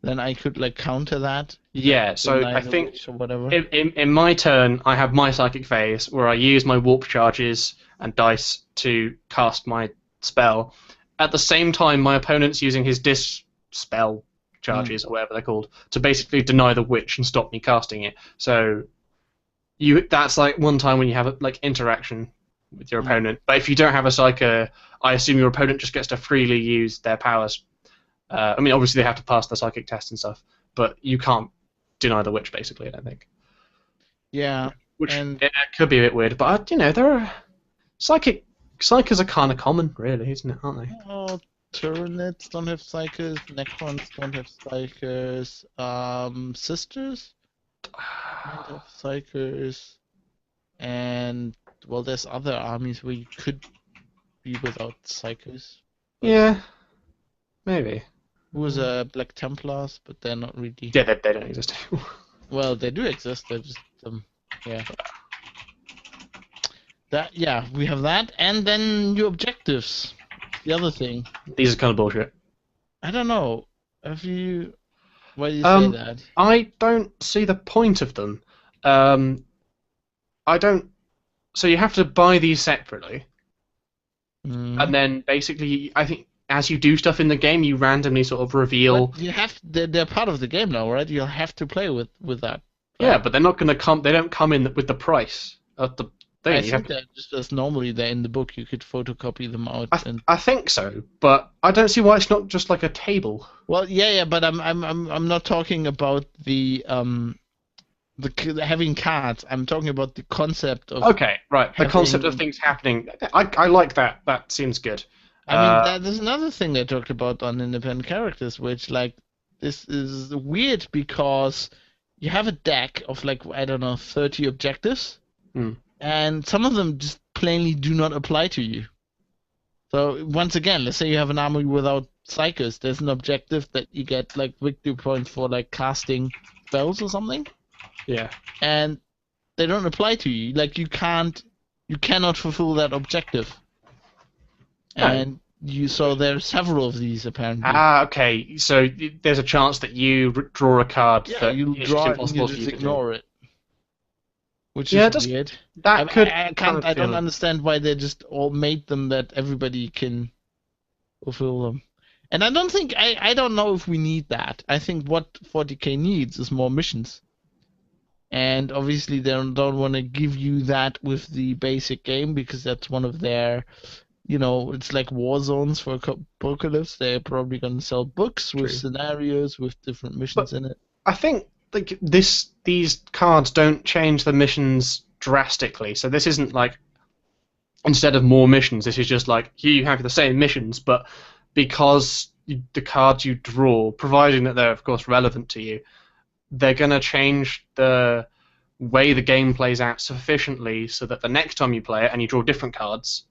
then I could like counter that? Yeah, so Deny I the think witch or whatever. in my turn, I have my psychic phase where I use my warp charges and dice to cast my spell. At the same time, my opponent's using his dispel charges, or whatever they're called, to basically deny the witch and stop me casting it. So that's like one time when you have like interaction with your opponent. But if you don't have a psyker, I assume your opponent just gets to freely use their powers. I mean, obviously they have to pass the psychic test and stuff, but you can't deny the witch, basically, I don't think. Yeah. Which and it could be a bit weird, but there are psychers are kind of common, really, isn't it? Aren't they? oh, Tyranids don't have psychers, Necrons don't have psychers, Sisters don't have psychers, and well, there's other armies where you could be without psychers. Yeah, maybe. Who was Black Templars, but they're not really. Yeah, they don't exist anymore. Well, they do exist. They're just yeah. Yeah, we have that, and then your objectives. The other thing. These are kind of bullshit. I don't know. Why do you say that? I don't see the point of them. I don't. So you have to buy these separately, and then basically, I think as you do stuff in the game, you randomly sort of reveal. But they're part of the game now, right? You'll have to play with that. Right? Yeah, but they're not going to come. They don't come in with the price of the thing. I think that just as normally they're in the book, you could photocopy them out. I think so, but I don't see why it's not just like a table. Well, yeah, but I'm not talking about the having cards. I'm talking about the concept of. Okay, right. The concept of things happening. I like that. That seems good. I mean, there's another thing they talked about on independent characters, which like this is weird because you have a deck of like I don't know 30 objectives, and some of them just plainly do not apply to you. So once again, let's say you have an army without psychers. There's an objective that you get like victory points for like casting spells or something. Yeah. And they don't apply to you. Like you cannot fulfill that objective. And so there are several of these apparently. Okay. So there's a chance that you draw a card. Yeah, you draw it and you just ignore it. Which is weird. I don't understand why they just all made them that everybody can fulfill them. And I don't know if we need that. I think what 40k needs is more missions. And obviously they don't want to give you that with the basic game because that's one of their, it's like war zones for Apocalypse. They're probably going to sell books with scenarios with different missions in it. I think like these cards don't change the missions drastically. So this isn't like instead of more missions, this is just like you have the same missions, but because the cards you draw, providing that they're of course relevant to you, they're going to change the way the game plays out sufficiently so that the next time you play it and you draw different cards,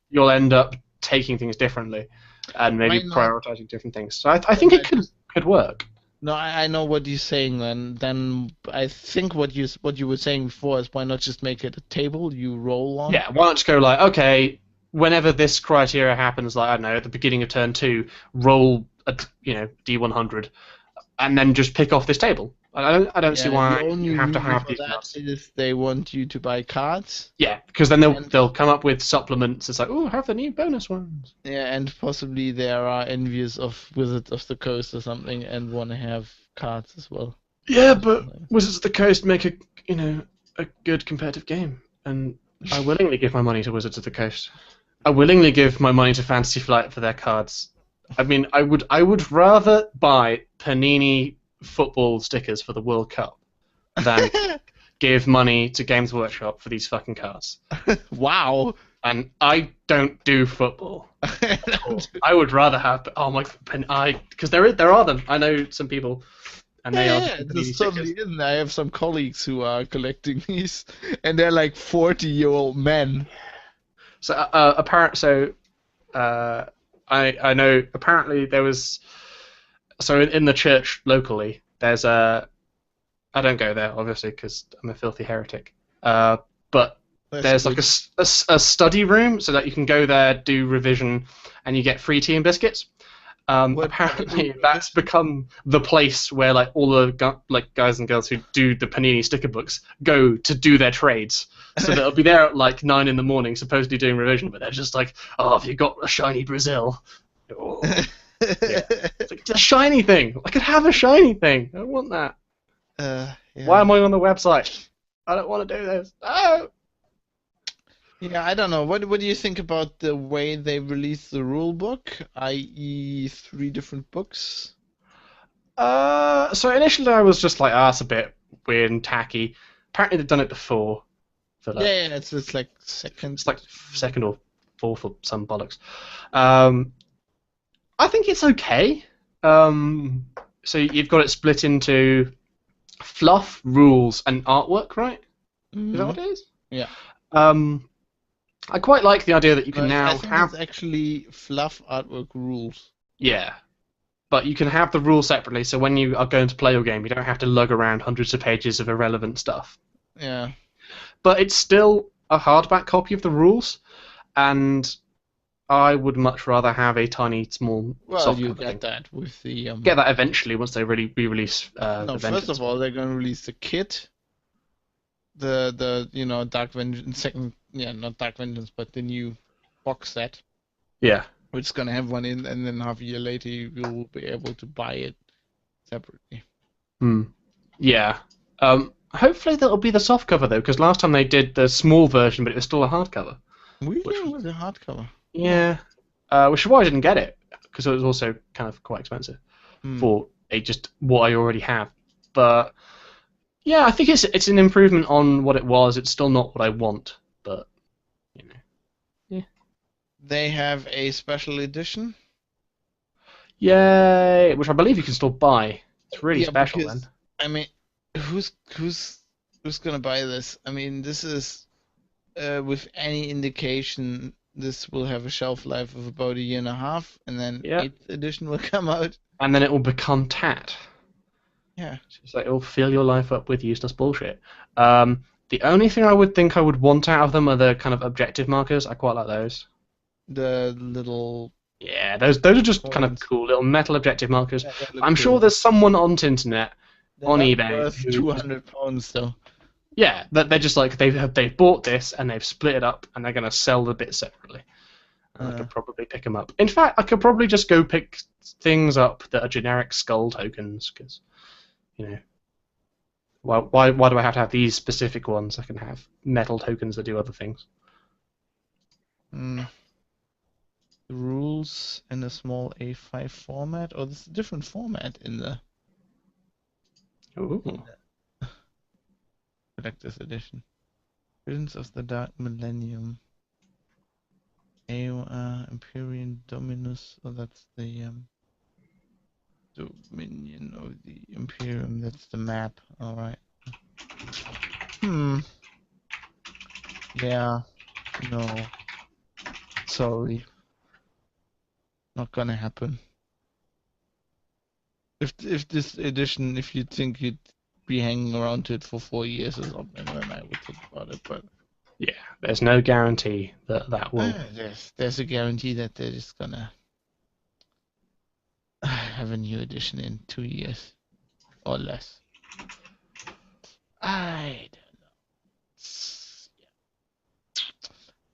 you'll end up taking things differently and maybe prioritizing different things. So I think it could work. No, I know what you're saying. Then I think what you were saying before is why not just make it a table you roll on? Yeah, why not just go like, okay, whenever this criteria happens, like I don't know, at the beginning of turn 2, roll a D100, and then just pick off this table. I don't see why you have to have these cards. If they want you to buy cards. Yeah, because then they'll come up with supplements. It's like, oh, have the new bonus ones. Yeah, and possibly there are envious of Wizards of the Coast or something and want to have cards as well. Yeah, but Wizards of the Coast make a good competitive game, and I willingly give my money to Wizards of the Coast. I willingly give my money to Fantasy Flight for their cards. I mean, I would rather buy Panini football stickers for the World Cup than give money to Games Workshop for these fucking cards. Wow. And I don't do football. I would rather have because there are them. I know some people, and they are Yeah, Panini this stickers. totally in. I have some colleagues who are collecting these, and they're like 40-year-old men. So I know apparently there was in the church locally there's a I don't go there obviously because I'm a filthy heretic. But there's like a study room so that you can go there, do revision, and you get free tea and biscuits. Apparently that's become the place where like all the guys and girls who do the Panini sticker books go to do their trades. So they'll be there at like 9 in the morning, supposedly doing revision, but they're just like, "Oh, have you got a shiny Brazil?" Oh. Yeah. It's like, it's a shiny thing. I could have a shiny thing. I don't want that. Yeah. Why am I on the website? I don't want to do this. Oh. Yeah, I don't know. What do you think about the way they released the rule book, i.e., 3 different books? So initially I was just like, it's a bit weird and tacky. Apparently they've done it before. Yeah, it's like second. It's like second or fourth or some bollocks. I think it's okay. So you've got it split into fluff, rules, and artwork, right? Mm-hmm. Is that what it is? Yeah. I quite like the idea that you can now I think have. it's actually fluff, artwork, rules. Yeah. But you can have the rules separately, so when you are going to play your game, you don't have to lug around hundreds of pages of irrelevant stuff. Yeah. But it's still a hardback copy of the rules, and I would much rather have a tiny, small soft you cover get thing. that with the. Get that eventually once they really re-release. No, first of all, they're going to release the kit. The Dark Vengeance not Dark Vengeance, but the new box set. Yeah. Which is going to have one in, and then half a year later you will be able to buy it separately. Yeah. Hopefully that'll be the soft cover though, because last time they did the small version, but it was still a hardcover. Really? It was a hardcover? Yeah. Which is why I didn't get it, because it was also kind of quite expensive for just what I already have. But yeah, I think it's an improvement on what it was. It's still not what I want, but yeah. They have a special edition. Yay! Which I believe you can still buy. It's really special because, then. I mean, who's gonna buy this? I mean, this is with any indication, this will have a shelf life of about 1.5 years, and then 8th edition will come out. And then it will become tat. Yeah. It's like it'll fill your life up with useless bullshit. The only thing I would think I would want out of them are the kind of objective markers. I quite like those. The little. Yeah, those are just kind of cool little metal objective markers. Yeah, I'm sure there's someone on the internet, on eBay, worth £200 though. Yeah, they're just like they've bought this and they've split it up and they're gonna sell the bits separately. And I could probably pick them up. In fact, I could probably just go pick things up that are generic skull tokens, because why do I have to have these specific ones? I can have metal tokens that do other things. The rules in a small A5 format, or there's a different format in the collector's edition. Visions of the Dark Millennium. Imperium Dominus, that's the Dominion of the Imperium, that's the map, alright. Yeah, no. Sorry. Not gonna happen. If this edition, if you think you'd be hanging around to it for 4 years or something, then I would think about it, but... Yeah, there's no guarantee that will... There's a guarantee that they're just gonna have a new edition in 2 years. Or less. I don't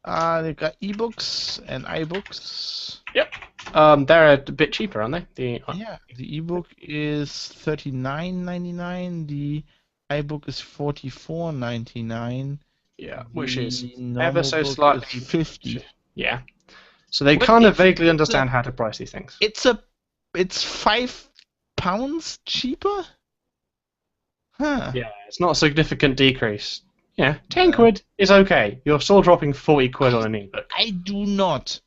know. They've got ebooks and iBooks. Yep. They're a bit cheaper, aren't they? Yeah, the ebook is $39.99. The iBook is $44.99. Yeah, which is The ever normal so book slightly is $50. Yeah. So they But kind of it's- vaguely it's understand how to price these things. It's £5 cheaper? Huh. Yeah, it's not a significant decrease. Yeah, 10 Yeah. quid is okay. You're still dropping 40 quid on an ebook. I do not,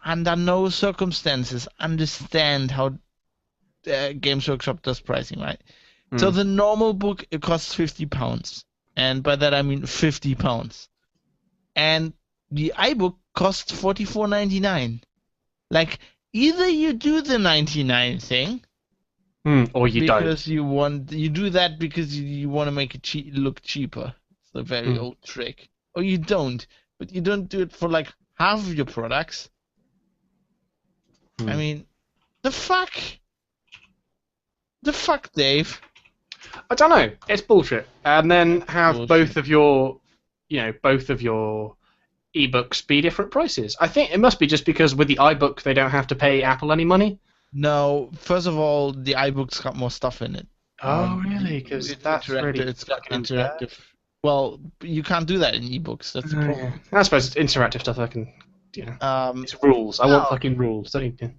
under no circumstances, understand how Games Workshop does pricing, right? So the normal book, it costs £50. And by that I mean £50. And the iBook costs $44.99. Like, either you do the 99 thing, Or you don't. because you do that because you want to make it look cheaper. It's a very old trick. Or you don't, but you don't do it for like half of your products. I mean, the fuck, Dave. I don't know. It's bullshit. And then have bullshit. both of your ebooks be different prices. I think it must be just because with the iBook they don't have to pay Apple any money. No, first of all, the iBook's got more stuff in it. Oh, really? Because It's that's interactive. really It's got fucking unfair. interactive. Well, you can't do that in ebooks. That's the problem. I suppose it's interactive stuff. I can, it's rules. I no. want fucking rules. Don't you?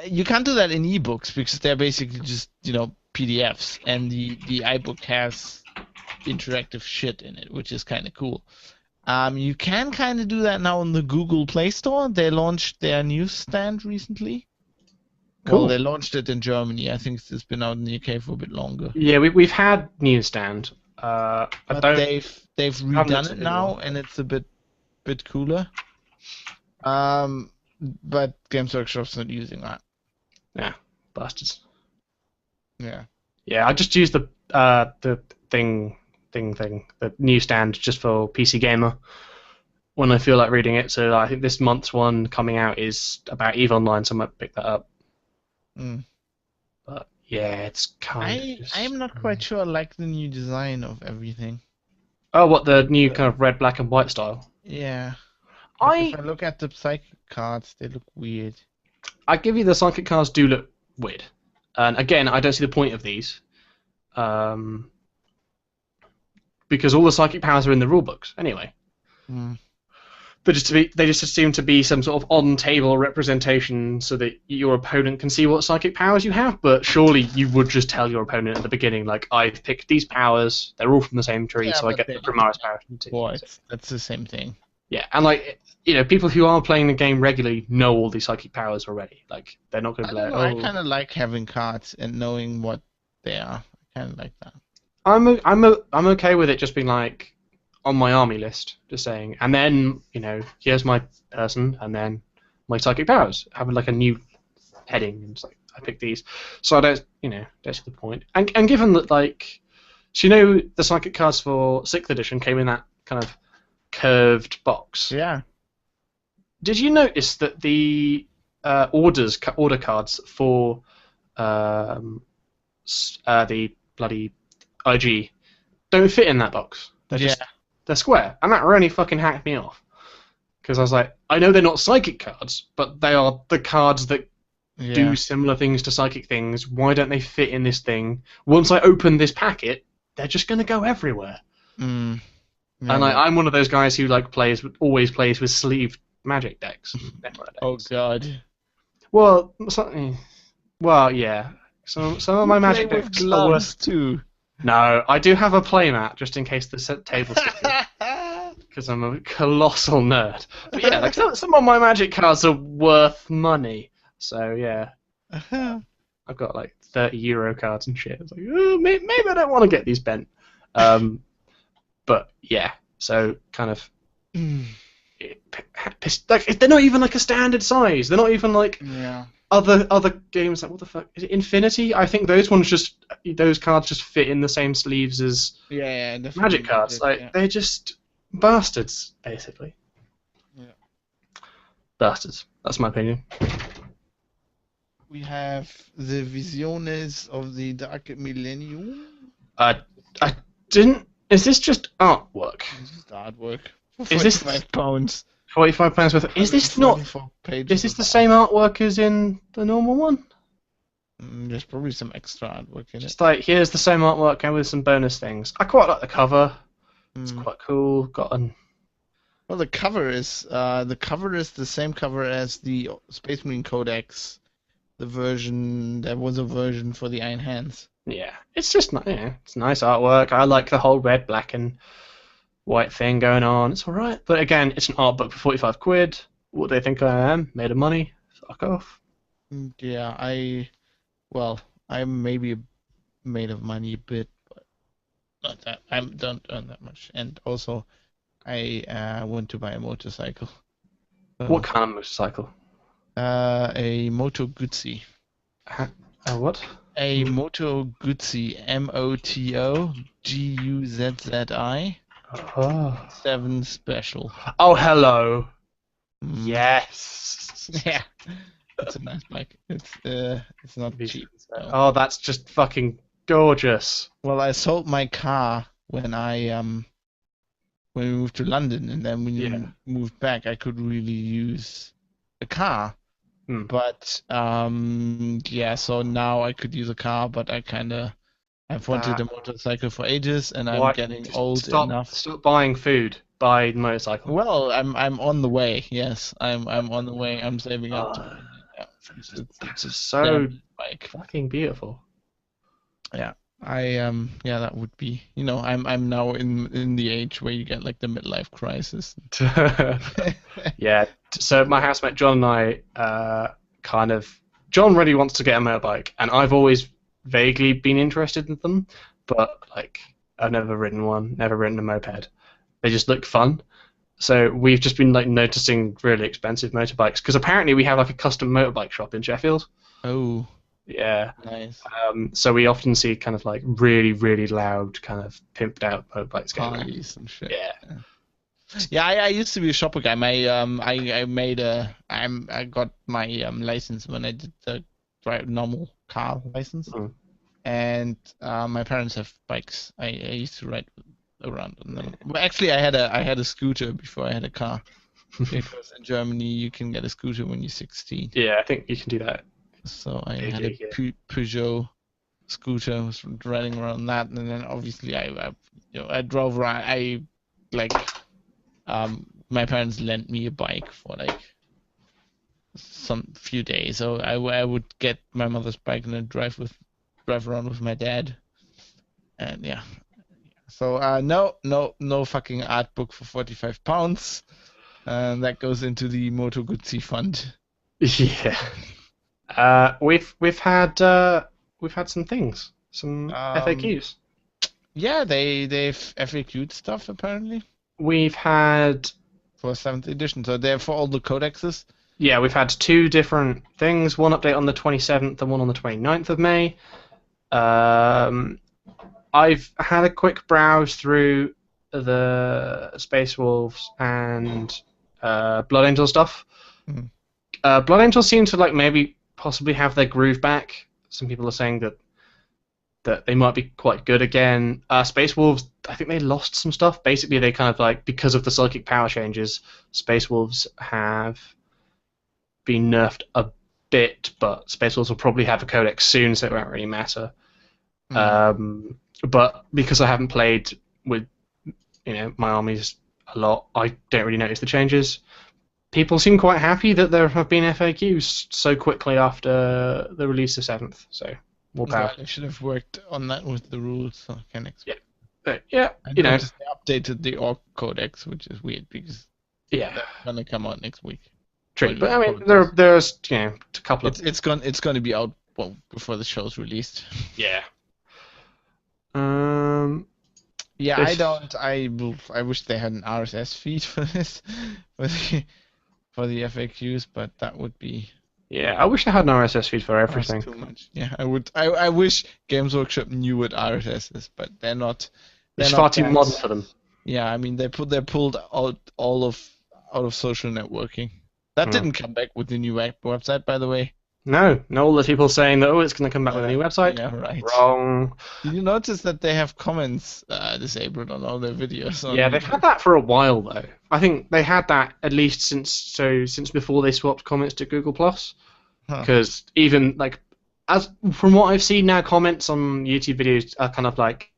You can't do that in ebooks because they're basically just PDFs, and the iBook has interactive shit in it, which is kind of cool. You can kind of do that now in the Google Play Store. They launched their newsstand recently. Cool. Well, they launched it in Germany. I think it's been out in the UK for a bit longer. Yeah, we've had newsstand. But they've redone it it now, anymore. and it's a bit cooler. But Games Workshop's not using that. Yeah, bastards. Yeah. Yeah, I just use the thing, the newsstand just for PC Gamer when I feel like reading it. So I think this month's one coming out is about EVE Online, so I might pick that up. Mm. But yeah, it's kind of just... I'm not quite sure I like the new design of everything. Oh, what, the new kind of red, black, and white style? Yeah. If I look at the psychic cards, they look weird. I give you the psychic cards do look weird. And again, I don't see the point of these. Because all the psychic powers are in the rulebooks anyway. Mm. They just seem to be some sort of on-table representation so that your opponent can see what psychic powers you have, but surely you would just tell your opponent at the beginning, like, I've picked these powers, they're all from the same tree, Yeah, so I but get they- the Primaris power too. Boy, that's the same thing. Yeah, and like, people who are playing the game regularly know all these psychic powers already. Like, they're not going to be like, I kind of like having cards and knowing what they are. I kind of like that. I'm okay with it just being like on my army list, just saying, and then here's my person, and then my psychic powers, having like a new heading, and it's like I pick these, so I don't see the point. And given that like, so the psychic cards for 6th edition came in that kind of curved box. Yeah. Did you notice that the order cards for the bloody IG don't fit in that box? They're square, and that really fucking hacked me off. Because I was like, I know they're not psychic cards, but they are the cards that do similar things to psychic things. Why don't they fit in this thing? Once I open this packet, they're just going to go everywhere. Mm. And I'm one of those guys who like always plays with sleeved magic decks. Oh god. Well, yeah. Some of my magic Play with decks are gloves worse. too. No, I do have a playmat just in case the table's because I'm a colossal nerd. But yeah, like some of my magic cards are worth money. So yeah, I've got like 30 euro cards and shit. It's like, oh, maybe I don't want to get these bent. But yeah, so kind of. Like they're not even like a standard size. They're not even like other games. Like what the fuck is it? Infinity? I think those cards just fit in the same sleeves as Magic cards. They're just bastards, basically. Yeah. Bastards. That's my opinion. We have the Visiones of the Dark Millennium. I didn't. Is this just artwork? This is the artwork. Is this £45? £45 worth. Is this not? 44 pages Is this of the same artwork as in the normal one? There's probably some extra artwork in it. Just like here's the same artwork and with some bonus things. I quite like the cover. It's Mm. quite cool. Got an Well, the cover is the same cover as the Space Marine Codex. The version there was a version for the Iron Hands. yeah. It's just it's nice artwork. I like the whole red, black, and white thing going on. It's all right. But again, it's an art book for £45. What do they think I am? Made of money? Fuck off. Yeah, I'm maybe made of money a bit, but not that. I don't earn that much. And also, I want to buy a motorcycle. So, What kind of motorcycle? a Moto Guzzi. What? A Moto Guzzi, MOTOGUZZI Oh. 7 Special. Oh, hello. Mm. Yes. Yeah, it's a nice bike. It's not cheap. No. Oh, that's just fucking gorgeous. Well, I sold my car when we moved to London, and then when Yeah. you moved back, I could really use a car. Hmm. But yeah, so now I could use a car, but I've wanted a motorcycle for ages, and I'm getting old enough. Stop buying food. Buy the motorcycle. Well, I'm on the way. Yes, I'm on the way. I'm saving up. Yeah, That's so bike. fucking beautiful. Yeah, that would be. I'm now in the age where you get like the midlife crisis. Yeah. So my housemate John and I John really wants to get a motorbike, and I've always vaguely been interested in them, but like I've never ridden one, never ridden a moped. They just look fun. So we've just been like noticing really expensive motorbikes because apparently we have like a custom motorbike shop in Sheffield. Oh, Yeah. nice. So we often see kind of like really, really loud, kind of pimped out motorbikes going around. Harleys and shit. Yeah. Yeah, I used to be a shopper guy. I got my license when I did the normal car license, Mm. and my parents have bikes. I used to ride around on them. Well, actually, I had a scooter before I had a car, because in Germany you can get a scooter when you're 16. Yeah, I think you can do that. So I They had do, a Peugeot scooter. I was riding around that, and then obviously I drove around. My parents lent me a bike for like some few days. So I would get my mother's bike and then drive around with my dad. And yeah. So no fucking art book for £45. That goes into the Moto Guzzi fund. Yeah. We've had some things, some FAQs. Yeah, they've FAQ'd stuff apparently We've had for 7th edition. So they're for all the codexes. Yeah, we've had two different things. One update on the 27th and one on the 29th of May. I've had a quick browse through the Space Wolves and Blood Angel stuff. Mhm. Blood Angel seem to like maybe possibly have their groove back. Some people are saying that they might be quite good again. Space Wolves, I think they lost some stuff. Basically, they kind of like, because of the psychic power changes, Space Wolves have been nerfed a bit, but Space Wolves will probably have a codex soon, so it won't really matter. But because I haven't played with my armies a lot, I don't really notice the changes. People seem quite happy that there have been FAQs so quickly after the release of 7th, so more power. I should have worked on that with the rules, so I can explain. But yeah, I noticed they updated the Ork codex, which is weird because yeah, that's gonna come out next week. true. But I mean, there's a couple of It's gonna be out before the show's released. yeah. Yeah, This- I wish they had an RSS feed for this, for the FAQs, but that would be Yeah, I wish I had an RSS feed for everything. too much. Yeah, I would. I wish Games Workshop knew what RSS is, but they're not. It's not far too that- modern for them. Yeah, I mean they're pulled out out of social networking. That Hmm. didn't come back with the new website, by the way. No, all the people saying that it's going to come back with a new website. Yeah, right. Wrong. Did you notice that they have comments disabled on all their videos? On Yeah, they've YouTube? had that for a while though. I think they had that at least since before they swapped comments to Google Plus. Huh. Because even like as from what I've seen now, comments on YouTube videos are kind of like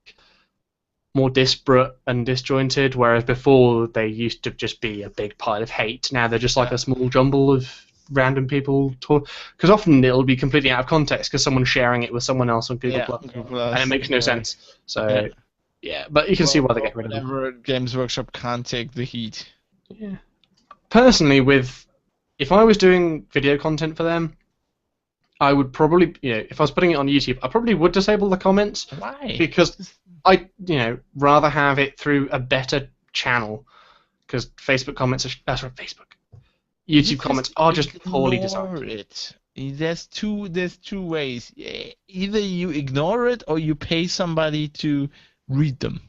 more disparate and disjointed, whereas before they used to just be a big pile of hate. Now they're just like a small jumble of random people talk. Because often it'll be completely out of context because someone's sharing it with someone else on Google Plus, and it makes no sense. So yeah, but you can see why they get rid of it. Whenever Games Workshop can't take the heat. Yeah. Personally, if I was doing video content for them, I would probably, if I was putting it on YouTube, I probably would disable the comments. Why? Because I, rather have it through a better channel. Because Facebook comments YouTube comments are just poorly designed. It. There's two ways. Either you ignore it or you pay somebody to read them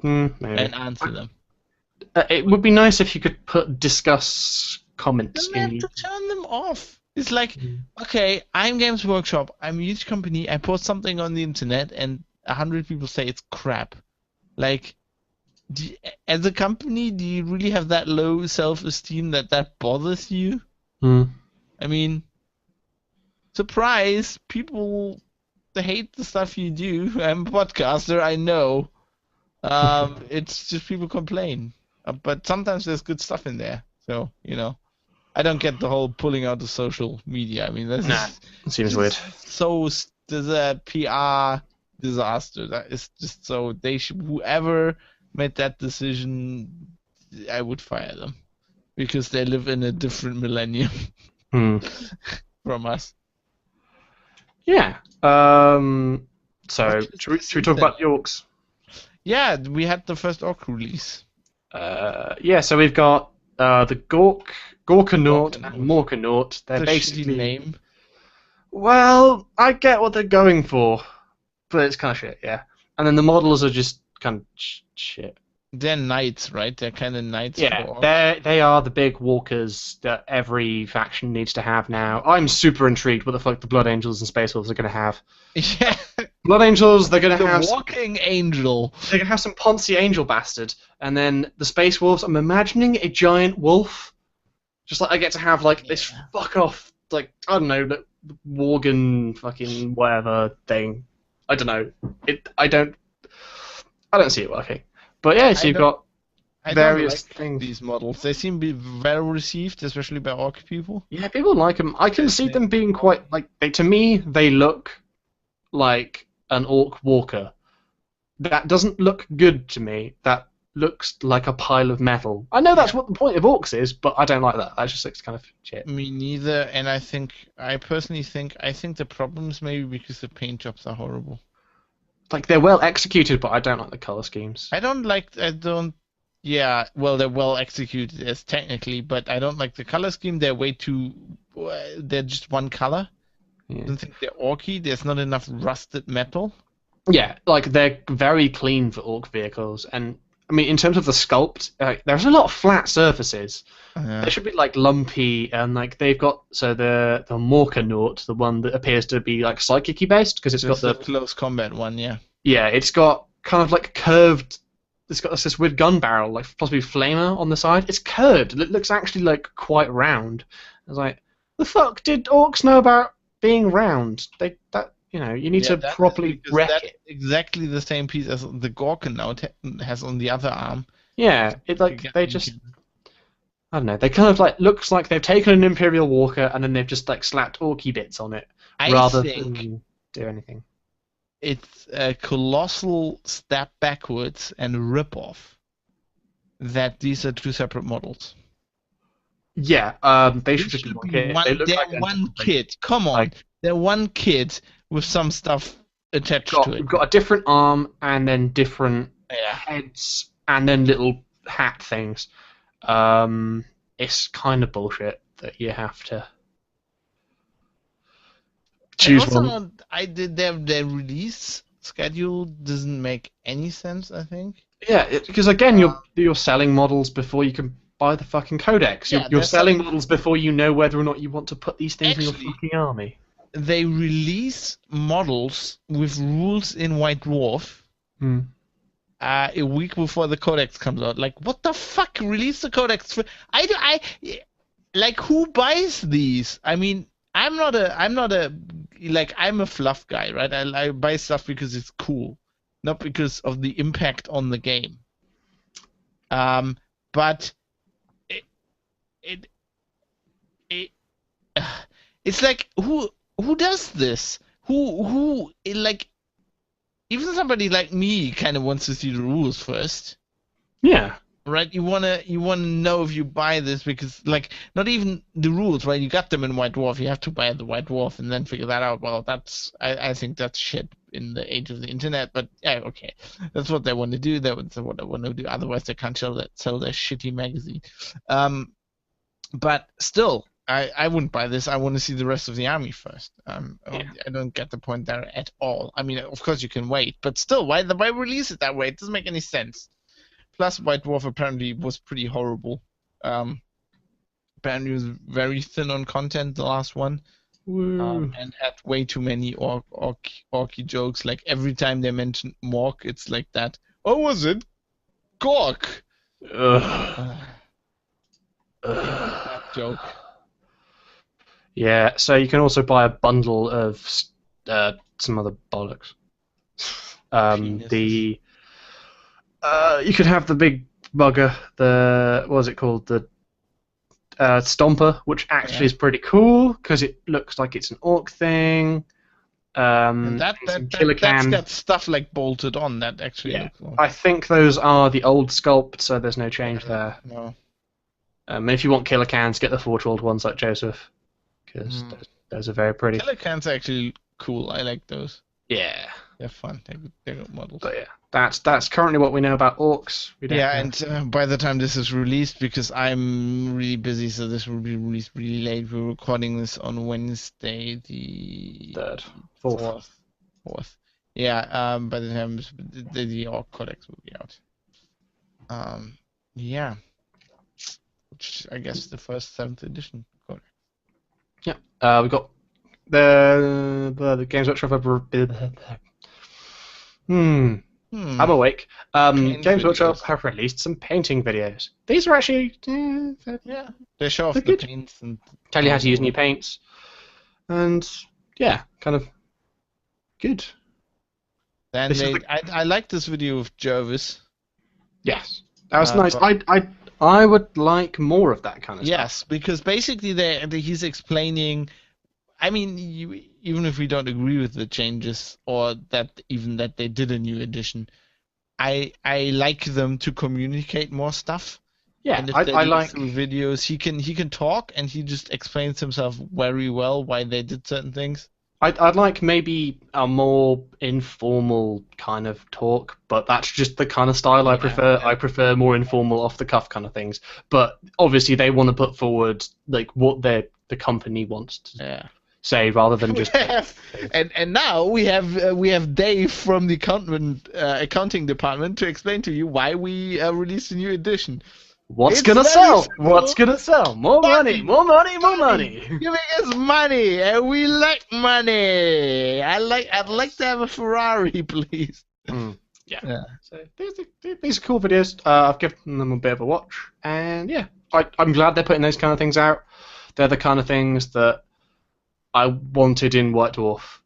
Maybe. and answer them. It would be nice if you could discuss comments Then in have to YouTube. turn them off. It's like, okay, I'm Games Workshop. I'm a huge company. I post something on the internet, and 100 people say it's crap. Like, as a company, do you really have that low self-esteem that bothers you? I mean, surprise, people they hate the stuff you do. I'm a podcaster, I know. It's just people complain. But sometimes there's good stuff in there. So, I don't get the whole pulling out of social media. I mean, this It seems weird. there's a PR disaster. That is just so whoever made that decision, I would fire them because they live in a different millennium from us. Yeah. So should we talk about the Orks? Yeah, we had the first Ork release. Yeah. So we've got the Gorkanaut and Morkanaut. They're The basically shitty name. Well, I get what they're going for, but it's kind of shit. Yeah. And then the models are just kind of shit. They're knights, right? They're kind of knights. Yeah, for Orks. they are the big walkers that every faction needs to have now. I'm super intrigued what the fuck the Blood Angels and Space Wolves are going to have. Yeah. Blood Angels, they're going to The have walking angel. they're going to have some Ponzi Angel bastard, and then the Space Wolves. I'm imagining a giant wolf, just like I get to have like this fuck off, like I don't know, the Worgen fucking whatever thing. I don't know. I don't see it working. But yeah, so you've got I various don't like things. these models. They seem to be well received, especially by Orc people. Yeah, people like them. I can see them being quite like to me. They look like an Orc walker. That doesn't look good to me. That looks like a pile of metal. I know that's what the point of Orcs is, but I don't like that. That just looks kind of shit. Me neither. And I personally think the problem is maybe because the paint jobs are horrible. Like they're well executed, but I don't like the color schemes. Yeah, well, they're well executed as technically, but I don't like the color scheme. They're way too. They're just one color. Yeah. I don't think they're orky. There's not enough rusted metal. Yeah, like they're very clean for Orc vehicles, and I mean in terms of the sculpt, there's a lot of flat surfaces. They should be like lumpy, and like they've got the Morkanaut, the one that appears to be like psychic-y based because it's got the close combat one, yeah. Yeah, it's got kind of like curved. It's got this weird gun barrel, like possibly flamer on the side. It's curved. It looks actually like quite round. I was like, the fuck did Orcs know about being round? You need to properly wreck it. Exactly the same piece as the Gorkanaut has on the other arm. Yeah, they just. I don't know. They kind of like looks like they've taken an Imperial Walker and then they've just like slapped Orky bits on it rather than do anything. It's a colossal step backwards and rip-off that these are two separate models. Yeah, they should just be one kit. They're one kit. Come on, they're one kit with some stuff attached to it. We've got a different arm and then different heads and then little hat things. It's kind of bullshit that you have to choose one. Their release schedule doesn't make any sense, I think. Yeah, because again, you're selling models before you can buy the fucking codex. Yeah, You're they're selling selling- models before you know whether or not you want to put these things in Actually- your fucking army. They release models with rules in White Dwarf Hmm. a week before the codex comes out. Like, what the fuck? Release the codex for like, who buys these? I mean, I'm a fluff guy, right? I buy stuff because it's cool, not because of the impact on the game. But it's like, who does this? Who like, even somebody like me kind of wants to see the rules first. Yeah. Right, you wanna know if you buy this, because, like, not even the rules, right? You got them in White Dwarf, you have to buy the White Dwarf and then figure that out. Well, I think that's shit in the age of the internet, but yeah, okay, that's what they want to do. That's what they want to do. Otherwise, they can't sell their shitty magazine. But still, I wouldn't buy this. I want to see the rest of the army first. I don't get the point there at all. I mean, of course you can wait, but still, why release it that way? It doesn't make any sense. Plus, White Dwarf apparently was pretty horrible. Apparently, it was very thin on content, the last one, and had way too many orky jokes. Like, every time they mentioned Mork, it's like that. Oh, was it Gork? That joke. Yeah, so you can also buy a bundle of some other bollocks. Penises. You could have the big bugger, what was it called? The Stomper, which actually is pretty cool because it looks like it's an orc thing. And that's Killican. got stuff like bolted on that actually. Yeah. Looks cool. I think those are the old sculpt, so there's no change there. No. And if you want Killicans, get the Forge-World ones like Joseph, because those are very pretty. Killican's actually cool. I like those. Yeah. They're fun. They're good models. But yeah, that's currently what we know about Orks. We don't know. And by the time this is released, because I'm really busy, so this will be released really late. We're recording this on Wednesday, the Third. Fourth. Yeah. By the time the Orc Codex will be out. Yeah. Which I guess the first 7th edition codex. Yeah. We got the Games Workshop. I'm awake. Games Workshop have released some painting videos. These are actually Yeah. They show off They're the good. paints and tell you how to use new paints, and yeah, kind of good. then This is I like this video of Jervis. Yes, that was nice. but- I would like more of that kind of stuff. Yes, because basically he's explaining. I mean, even if we don't agree with the changes, or that they did a new edition, I like them to communicate more stuff. Yeah, And if I they do it like. through videos. He can talk, and he just explains himself very well why they did certain things. I'd like maybe a more informal kind of talk, but that's just the kind of style I prefer. I prefer more informal, off the cuff kind of things. But obviously, they want to put forward like what the company wants to say, rather than just. And now we have Dave from the accounting department to explain to you why we released a new edition. What's It's gonna very sell? simple. What's gonna sell? More money! More money! More money! Giving us money, and we like money. I'd like to have a Ferrari, please. Yeah. So these are cool videos. I've given them a bit of a watch, and yeah, I'm glad they're putting those kind of things out. They're the kind of things that I wanted in White Dwarf,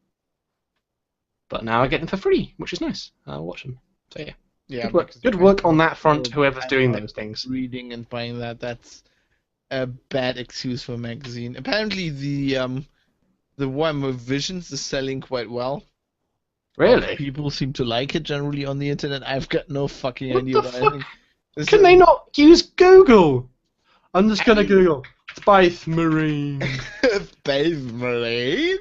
but now I get them for free, which is nice. I'll watch them. So yeah. Yeah, Good work on that front, whoever's doing those things. Reading and buying that's a bad excuse for a magazine. Apparently the Warhammer Visions is selling quite well. Really? People seem to like it generally on the internet. I've got no fucking What idea the what I fuck? think. This Can is- they not use Google? I'm just gonna Google Space Marine. Space Marine?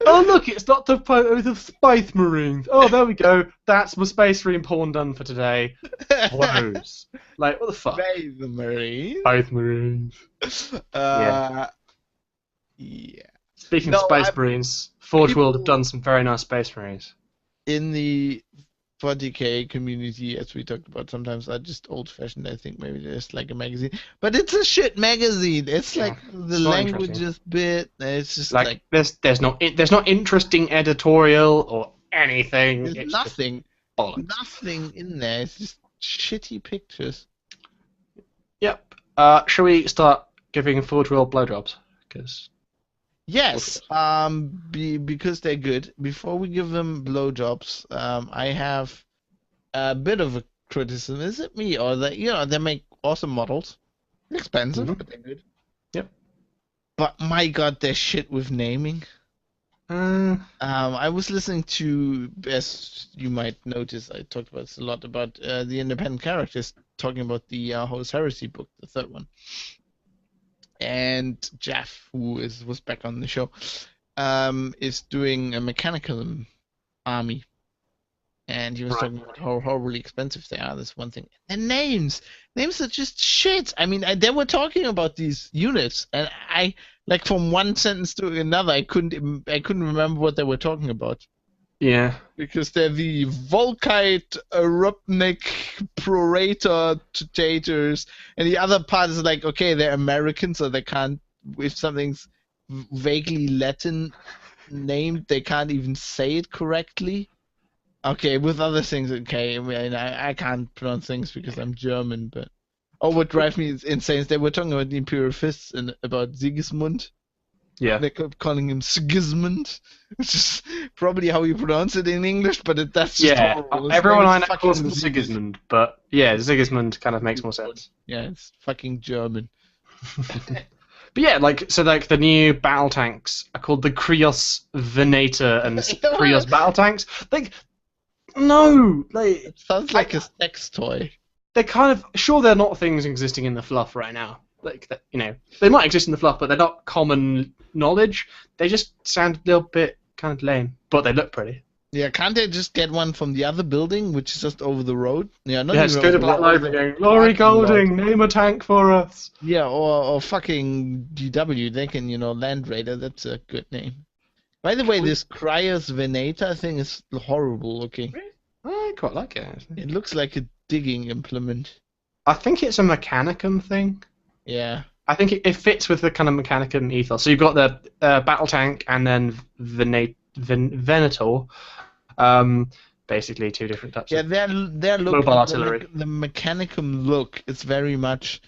Oh look, it's not the Space Marines. Oh, there we go. That's my Space Marine porn done for today. Close. Like, what the fuck? Space Marine? Space Marines. Yeah. Speaking No, of Space I'm- Marines, Forge World have people- done some very nice Space Marines. In the 40K community, as we talked about, sometimes are just old-fashioned. I think maybe there's like a magazine, but it's a shit magazine. It's Yeah, like the it's not languages bit. It's just like there's not interesting editorial or anything. there's It's just nothing, bollocks. nothing in there. It's just shitty pictures. Yep. Shall we start giving forward roll blowjobs? Because Yes, because they're good. Before we give them blowjobs, I have a bit of a criticism. Is it me or that they make awesome models, expensive, but they're good. Yep. But my God, they're shit with naming. I was listening to, as you might notice, I talked about this a lot about the independent characters, talking about the Horus Heresy book, the third one. And Jeff, who was back on the show, is doing a mechanical army. And he was talking about how horribly expensive they are. That's one thing. And names are just shit. I mean, they were talking about these units, and I like from one sentence to another, I couldn't remember what they were talking about. Yeah. Because they're the Volkite, Rupnik, Prorator, Tators, and the other part is like, okay, they're American, so they can't, if something's vaguely Latin named, they can't even say it correctly. Okay, with other things, okay, I mean, I can't pronounce things because I'm German, but... Oh, what drives me insane is they were talking about the Imperial Fists and about Sigismund. Yeah. They kept calling him Sigismund, which is probably how you pronounce it in English, but that's just horrible. Everyone I know calls him Sigismund, but yeah, Sigismund kind of makes more sense. Yeah, it's fucking German. But yeah, like the new battle tanks are called the Krios Venator and Krios battle tanks. It sounds like a sex toy. They're kind of sure they're not things existing in the fluff right now. They might exist in the fluff, but they're not common knowledge. They just sound a little bit kind of lame, but they look pretty. Yeah, can't they just get one from the other building, which is just over the road? Yeah, Just go to Black Library going, Laurie Golding, name a tank for us. Yeah, or fucking GW, they can, Land Raider, that's a good name. By the way, this Krios Venator thing is horrible looking. I quite like it, actually. It looks like a digging implement. I think it's a Mechanicum thing. Yeah. I think it fits with the kind of Mechanicum ethos. So you've got the battle tank and then Venator. Basically two different types of they're mobile artillery. The Mechanicum look is very much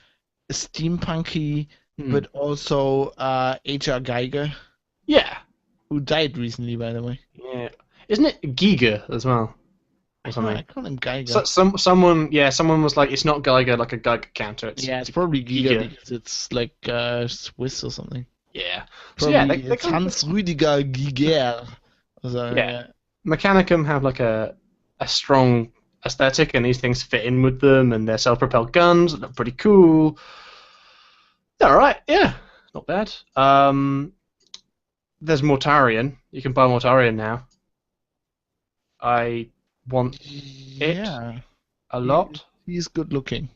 steampunky, but also H.R. Geiger. Yeah. Who died recently, by the way. Yeah. Isn't it Giga as well? Or something. I call him Geiger. Someone was like, it's not Geiger like a Geiger counter. It's probably Giga because it's like Swiss or something. Yeah. Probably it's Hans Rüdiger Giger. So, yeah. Mechanicum have like a strong aesthetic, and these things fit in with them, and they're self-propelled guns that look pretty cool. They're alright, yeah. Not bad. There's Mortarion. You can buy Mortarion now. I want it a lot. He's good looking.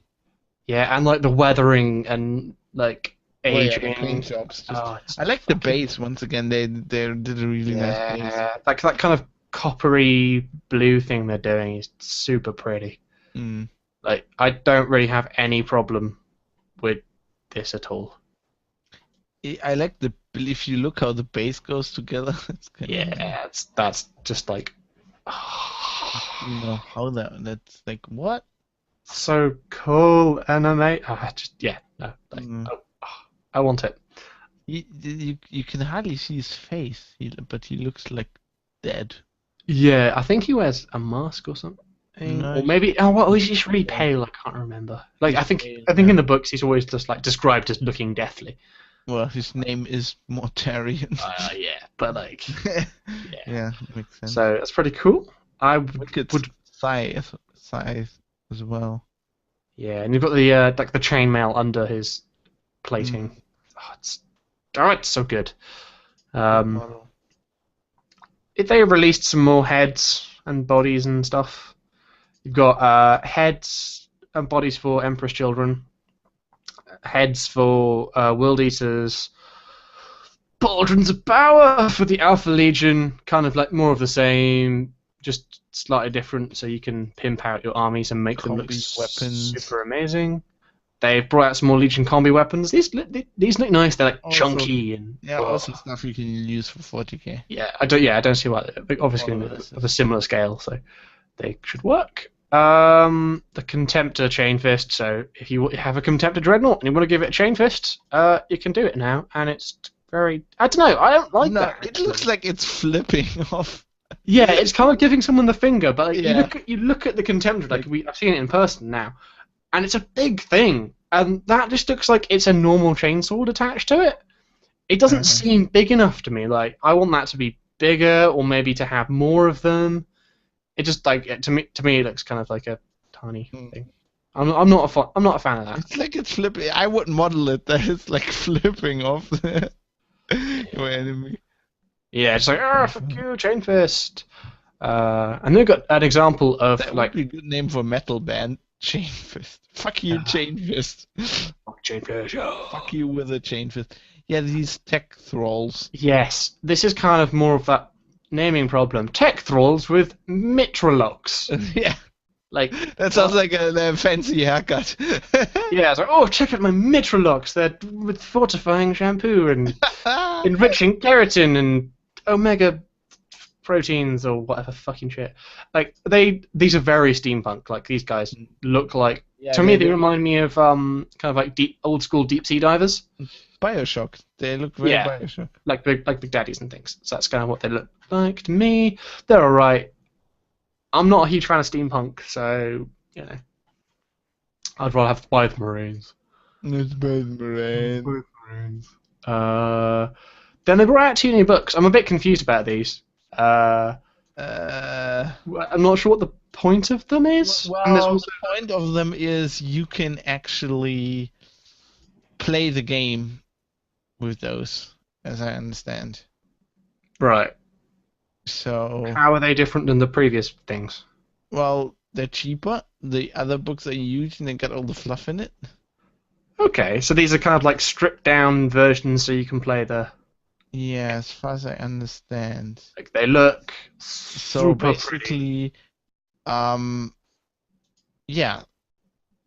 Yeah, and like the weathering and like aging. The paint jobs. I like the base once again. They did a really nice base. Like that kind of coppery blue thing they're doing is super pretty. Like I don't really have any problem with this at all. I like if you look how the base goes together. That's just like. That's like what? So cool, anime. I want it. You can hardly see his face, but he looks like dead. Yeah, I think he wears a mask or something. No, or maybe he's just really pale. I can't remember. Like I think in the books he's always just like described as looking deathly. Well, his name is Mortarion. But like, yeah, makes sense. So that's pretty cool. I would size as well. Yeah, and you've got the like the chainmail under his plating. It's so good. If they released some more heads and bodies and stuff, you've got heads and bodies for Emperor's Children, heads for World Eaters, Pauldrons of Power for the Alpha Legion, kind of like more of the same, just slightly different, so you can pimp out your armies and make them look Combi weapons. super amazing. They've brought out some more Legion combi weapons. These look nice. They're like Also- chunky and Also stuff you can use for 40k. I don't see why. They're obviously All of a similar scale, so they should work. The Contemptor Chain Fist. So if you have a Contemptor Dreadnought and you want to give it a Chain Fist, you can do it now, and it's very. I don't know. I don't like that. It looks like it's flipping off. Yeah, it's kind of giving someone the finger, but like, Yeah. you look at the Contemptor, like I've seen it in person now, and it's a big thing, and that just looks like it's a normal chainsword attached to it. It doesn't seem big enough to me. Like I want that to be bigger, or maybe to have more of them. It just to me it looks kind of like a tiny thing. I'm not a fan of that. It's like it's flipping. I would model it that it's like flipping off your enemy. Yeah, it's like fuck you, Chain Fist. And they've got an example of That like would be a good name for a metal band. Chain Fist. Fuck you, Chain Fist. Chain Fist. Fuck you with a Chain Fist. Yeah, these tech thralls. Yes, this is kind of more of that naming problem. Tech thralls with mitralocks. Yeah, Like that sounds like a fancy haircut. yeah, it's like, oh, check out my mitralocks. They're with fortifying shampoo and enriching keratin and omega proteins or whatever fucking shit. Like these are very steampunk. Like these guys look like to me they remind me of kind of like old school deep sea divers. Bioshock. They look very Bioshock. Like big daddies and things. So that's kind of what they look like to me. They're alright. I'm not a huge fan of steampunk, so you know, I'd rather have both Marines. It's both Marines. Then they brought out 2 new books. I'm a bit confused about these. I'm not sure what the point of them is. Well, the point of them is you can actually play the game with those, as I understand. Right. So How are they different than the previous things? well, they're cheaper. The other books are huge and they got all the fluff in it. Okay, so these are kind of like stripped down versions so you can play the... Yeah, as far as I understand. Like they look So super basically, yeah.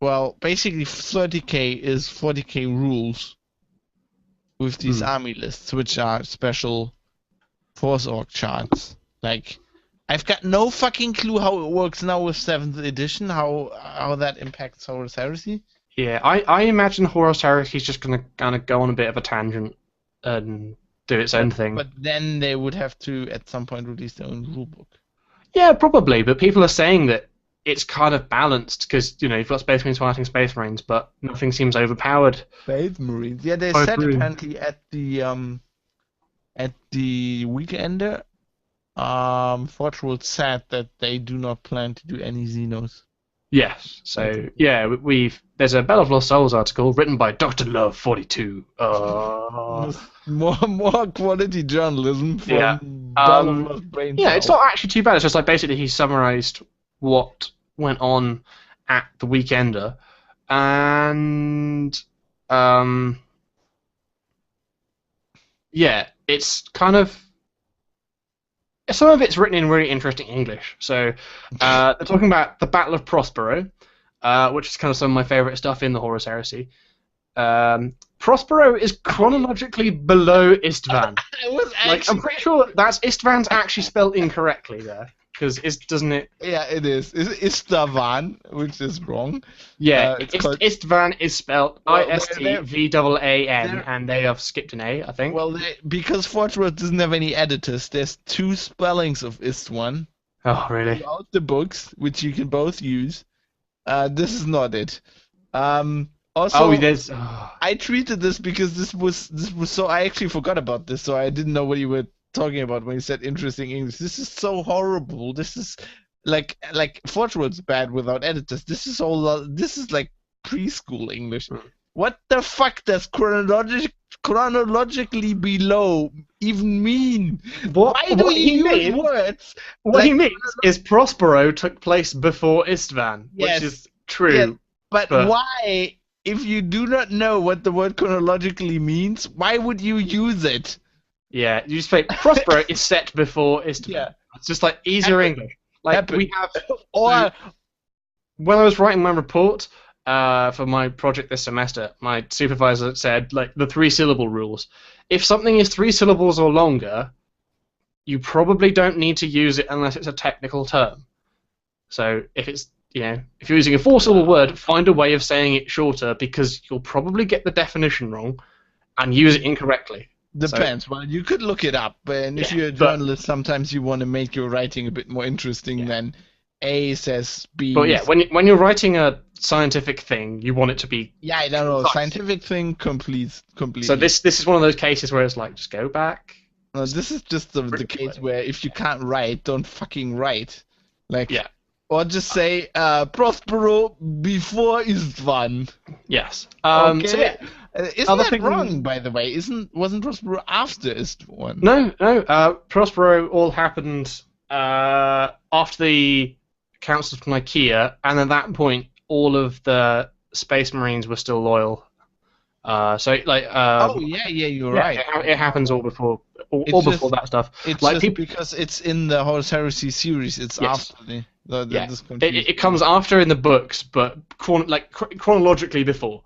Well, basically 30k is 40k rules with these army lists, which are special Force Orc charts. Like, I've got no fucking clue how it works now with 7th edition, how that impacts Horus Heresy. Yeah, I imagine Horus Heresy is just going to kind of go on a bit of a tangent and do its own thing. But then they would have to, at some point, release their own rulebook. Yeah, probably, but people are saying that it's kind of balanced because, you know, you've got Space Marines fighting Space Marines, but nothing seems overpowered. Space Marines. Yeah, they Space said Marines. apparently at the weekender, Forge World said that they do not plan to do any Xenos. Yes, so, yeah, there's a Battle of Lost Souls article written by Dr. Love 42. More quality journalism from Yeah. Battle of Lost Brain Yeah, it's Cells. not actually too bad. It's just like basically he summarized what went on at the Weekender, and yeah, it's kind of some of it's written in really interesting English. So they're talking about the Battle of Prospero, which is kind of some of my favorite stuff in the Horus Heresy. Prospero is chronologically below Istvan. I was Like, I'm pretty sure that's Istvan's actually spelled incorrectly there, because doesn't it? Yeah, it is. It's Istvan, which is wrong. Yeah, it's called- Istvan is spelled Well, ISTVAAN, and they have skipped an A, I think. Well, because Forge World doesn't have any editors, there's 2 spellings of Istvan Oh, really? throughout the books, which you can both use. This is not it. Also, There's. I treated this because this was so. I actually forgot about this, so I didn't know what you were talking about when you said interesting English. This is so horrible. This is like Forge World's bad without editors. This is like preschool English. What the fuck does chronologically below even mean? Why do you use words? What he means is Prospero took place before Istvan, Yes. which is true. Yes. But But- why, if you do not know what the word chronologically means, why would you use it? Yeah, you just say Prospero is set before Istvan. Yeah. It's just like easier English. Like Happen. we have. Or When I was writing my report for my project this semester, my supervisor said like the 3-syllable rules. If something is 3 syllables or longer, you probably don't need to use it unless it's a technical term. So if it's if you're using a 4-syllable word, find a way of saying it shorter because you'll probably get the definition wrong and use it incorrectly. depends. Well, you could look it up, and if you're a journalist, sometimes you want to make your writing a bit more interesting than A says B. But yeah, when you're writing a scientific thing, you want it to be. Yeah, I don't know. Scientific thing completely. So this is one of those cases where it's like, just go back. No, this is just the case where if you can't write, don't fucking write. Like, Yeah. Or just say Prospero before Istvan. Yes. Okay. So yeah. Isn't Other that thing- wrong, by the way? Wasn't Prospero after Istvan? No. Prospero all happened after the Council from Nicaea, and at that point, all of the Space Marines were still loyal. So like. You're right. It happens all before. All It's before just- that stuff. It's Like just people- because it's in the Horus Heresy series. It's Yes. after this It comes after in the books, but chronologically before.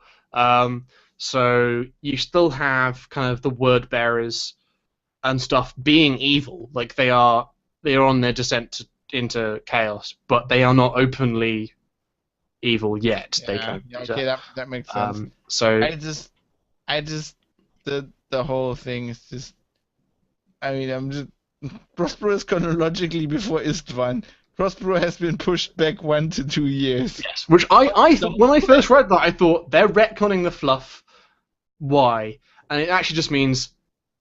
So you still have kind of the word bearers and stuff being evil, like they are on their descent into chaos, but they are not openly evil yet. They kind of okay, that makes sense. so I just the whole thing is just. I mean, I'm just. Prospero is chronologically before Istvan. Prospero has been pushed back 1 to 2 years. yes, which I thought when I first read that, I thought they're retconning the fluff. Why? And it actually just means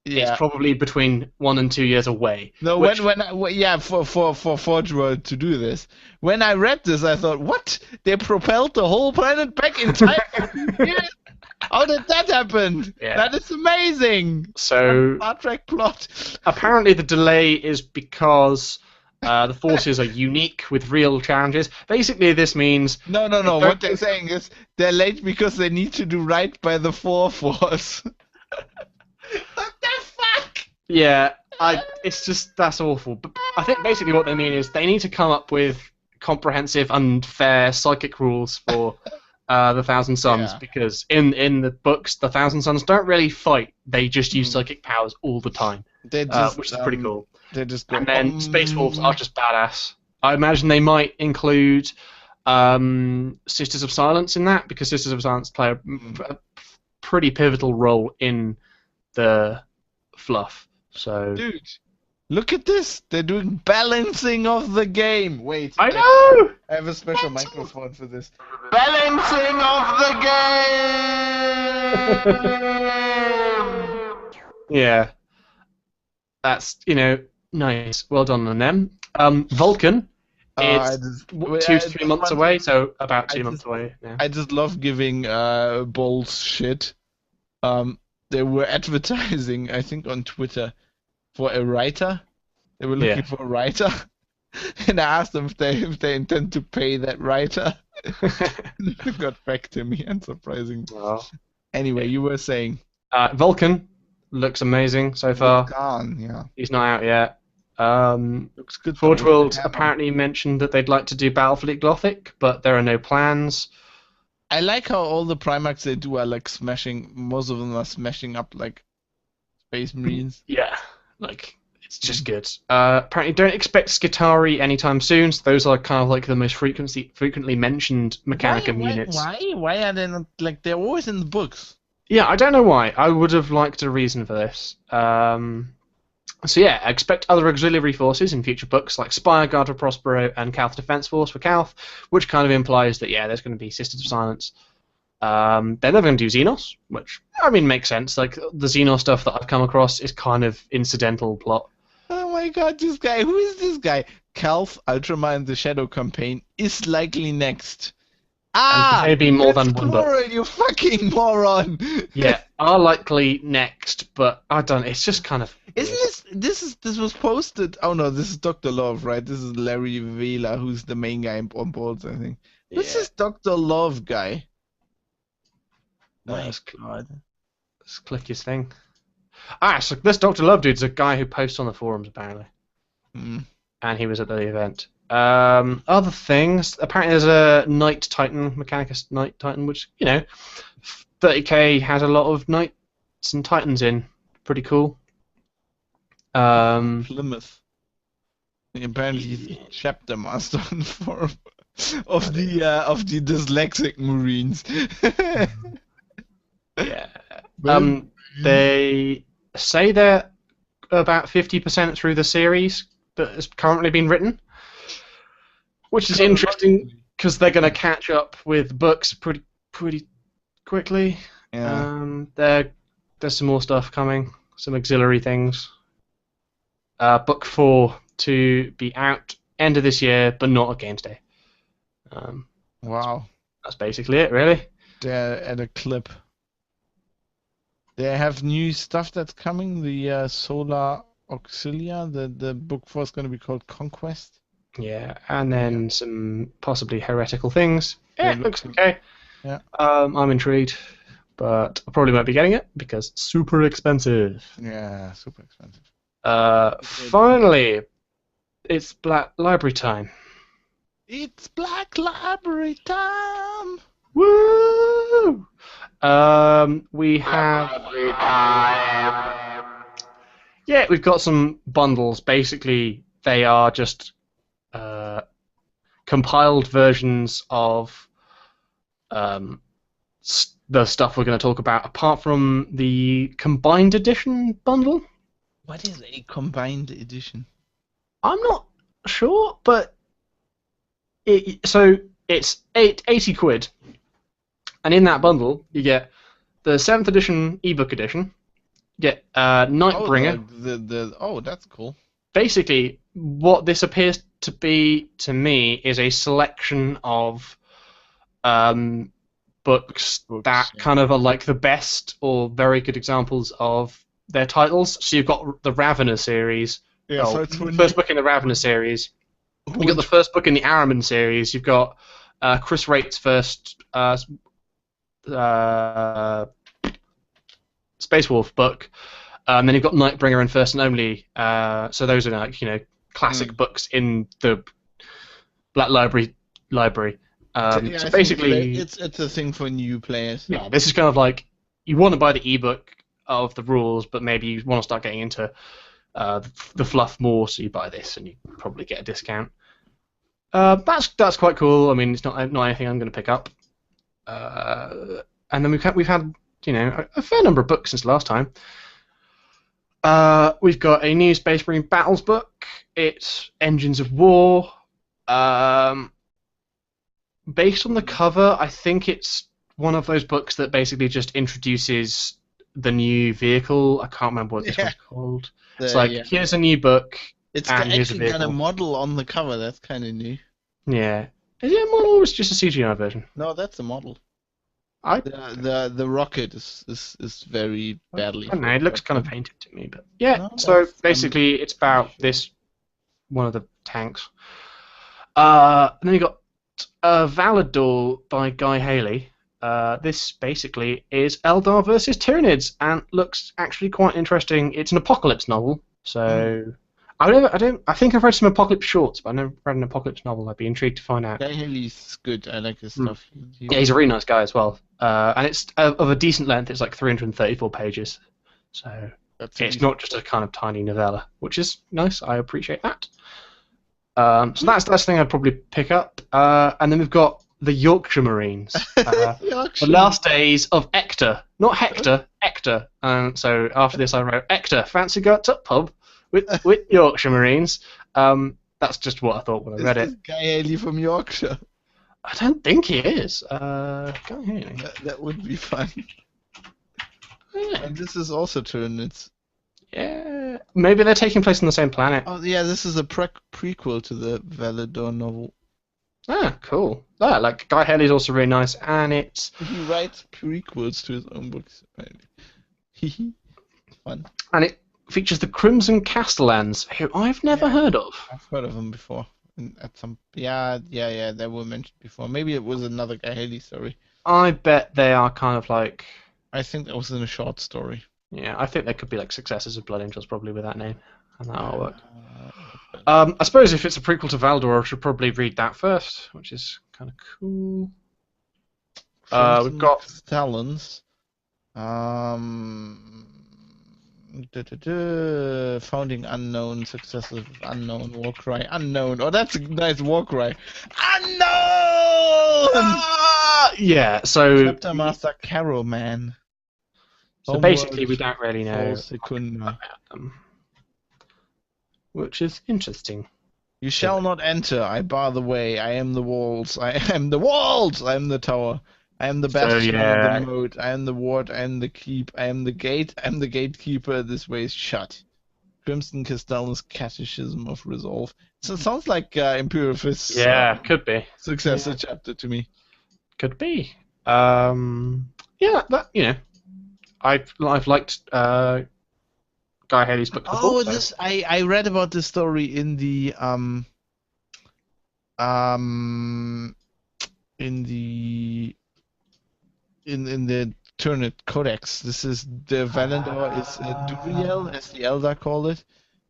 it's probably between 1 and 2 years away. No, which, for Forge World to do this. When I read this, I thought, what? They propelled the whole planet back in time? Yes. How did that happen? Yeah. That is amazing. So Star Trek plot. apparently the delay is because the forces are unique with real challenges. Basically, this means No. What they're saying is they're late because they need to do right by the 4 Force. What the fuck? yeah, it's just that's awful. But I think basically what they mean is they need to come up with comprehensive and fair psychic rules for the Thousand Suns because in the books the Thousand Suns don't really fight. They just use psychic powers all the time, They just, which is pretty cool. They just go. And then Space Wolves are just badass. I imagine they might include Sisters of Silence in that because Sisters of Silence play a pretty pivotal role in the fluff. So, Dude, look at this. They're doing balancing of the game. Wait. I know. I have a special microphone for this. Balancing of the game. Yeah, that's nice. Well done on them. Vulcan. It's 2 to 3 months away, so about 2 months away now. I just love giving balls shit. They were advertising, I think, on Twitter for a writer. They were looking for a writer, and I asked them if they intend to pay that writer. They got back to me, unsurprisingly. Well, Anyway, you were saying. Vulcan looks amazing so far. Gone, yeah. He's not out yet. Looks good. Forge World apparently mentioned that they'd like to do Battlefleet Gothic, but there are no plans. I like how all the Primarchs they do are like smashing. Most of them are smashing up like Space Marines. Yeah, like it's just good. Apparently, don't expect Skitarii anytime soon. So those are kind of like the most frequently mentioned Mechanicum units. Why are they not like they're always in the books? Yeah, I don't know why. I would have liked a reason for this. So yeah, I expect other auxiliary forces in future books like Spire Guard for Prospero and Calth Defense Force for Calth, which kind of implies that there's going to be Sisters of Silence. They're never going to do Xenos, which I mean makes sense. Like the Xenos stuff that I've come across is kind of incidental plot. Oh my god, this guy! Who is this guy? Calth Ultramarine the Shadow Campaign is likely next. And maybe more than one book. Plural, you fucking moron! Yeah, are likely next, but I don't. It's just kind of. Isn't this was posted? Oh no, this is Dr. Love, right? This is Larry Vela, who's the main guy on boards, I think. This is Dr. Love guy. Let's click his thing. So this Dr. Love dude's a guy who posts on the forums apparently, and he was at the event. Other things. Apparently, there's a Knight Titan, Mechanicus Knight Titan, which 30k has a lot of Knights and Titans in. Pretty cool. Plymouth. Apparently, he's the chapter master on the forum of the dyslexic Marines. Yeah. They say they're about 50% through the series that has currently been written, which is interesting because they're going to catch up with books pretty quickly. Yeah. There's some more stuff coming, some auxiliary things. Book 4 to be out end of this year, but not at Games Day. Wow. That's basically it, really. They're at a clip. They have new stuff that's coming. The Solar Auxilia. The book 4 is going to be called Conquest. Yeah, and then some possibly heretical things. Yeah, It looks okay. Yeah. I'm intrigued, but I probably won't be getting it because it's super expensive. Yeah, super expensive. Finally, it's Black Library time. It's Black Library time. Woo! We have. Yeah, we've got some bundles. Basically, they are just compiled versions of the stuff we're going to talk about, apart from the combined edition bundle. What is a combined edition? I'm not sure, but it's 80 quid, and in that bundle you get the 7th edition ebook edition, you get Nightbringer. Oh, that's cool. Basically, what this appears to be to me is a selection of books that kind of are like the best or very good examples of their titles. So you've got the Ravener series. Yeah, so it's the first book in the Ravener series. You've got the first book in the Araman series. You've got Chris Wright's first Space Wolf book. And then you've got Nightbringer and First and Only. So those are like classic books in the Black Library. So basically, it's a thing for new players. Yeah, this is kind of like you want to buy the ebook of the rules, but maybe you want to start getting into the fluff more, so you buy this and you probably get a discount. That's quite cool. I mean, it's not anything I'm going to pick up. And then we've had a fair number of books since last time. We've got a new Space Marine Battles book. It's Engines of War. Based on the cover, I think it's one of those books that basically just introduces the new vehicle. I can't remember what this one's called. It's like, here's a new book. It's and here's a actually got a vehicle. model on the cover. That's kind of new. Yeah. Is it a model or is it just a CGI version? No, that's a model. I The rocket is very badly. don't know. It looks kind of painted to me, but yeah. No, So that's, basically, it's about this one of the tanks. And then you got Valador by Guy Haley. This basically is Eldar versus Tyranids, and looks actually quite interesting. It's an apocalypse novel, so I think I've read some apocalypse shorts, but I've never read an apocalypse novel. I'd be intrigued to find out. Guy Haley's good. I like his stuff. Yeah, he's a really nice guy as well, and it's of a decent length. It's like 334 pages, so it's not just a kind of tiny novella, which is nice. I appreciate that. So that's the thing I'd probably pick up, and then we've got the Yorkshire Marines, the last days of Ector, not Hector, Ector. So after this, I wrote Ector. Fancy going to pub with Yorkshire Marines. That's just what I thought when I read it. Guy Haley from Yorkshire. I don't think he is. Guy Haley. That would be fun. Yeah. And this is also Tyranids. Yeah, maybe they're taking place on the same planet. Oh yeah, this is a prequel to the Valador novel. Ah, cool. Yeah, like Guy Haley's also really nice, and it's He writes prequels to his own books. Apparently. Fun. And it features the Crimson Castellans, who I've never heard of. I've heard of them before. At some they were mentioned before. Maybe it was another Guy Haley story. I bet they are kind of like. I think that was in a short story. Yeah, I think they could be like successors of Blood Angels, probably with that name. and that artwork. I suppose if it's a prequel to Valdor, I should probably read that first, which is kind of cool. We've got Talons. Founding unknown, successive unknown, war cry unknown. Oh, that's a nice war cry. Unknown. Yeah. So Chapter Master Caro Man. So basically, we don't really know about them, which is interesting. You shall not enter. I bar the way. I am the walls. I am the walls. I am the tower. I am the bastion of the moat. I am the ward. I am the keep. I am the gate. I am the gatekeeper. This way is shut. Crimson Castellan's Catechism of Resolve. So it sounds like Imperial Fist's could be successor chapter to me. Could be. Yeah, that I've liked Guy Haley's book before. Oh, I read about this story in the in the Turnet Codex. This is the Valandor is Duriel, as the Eldar call it.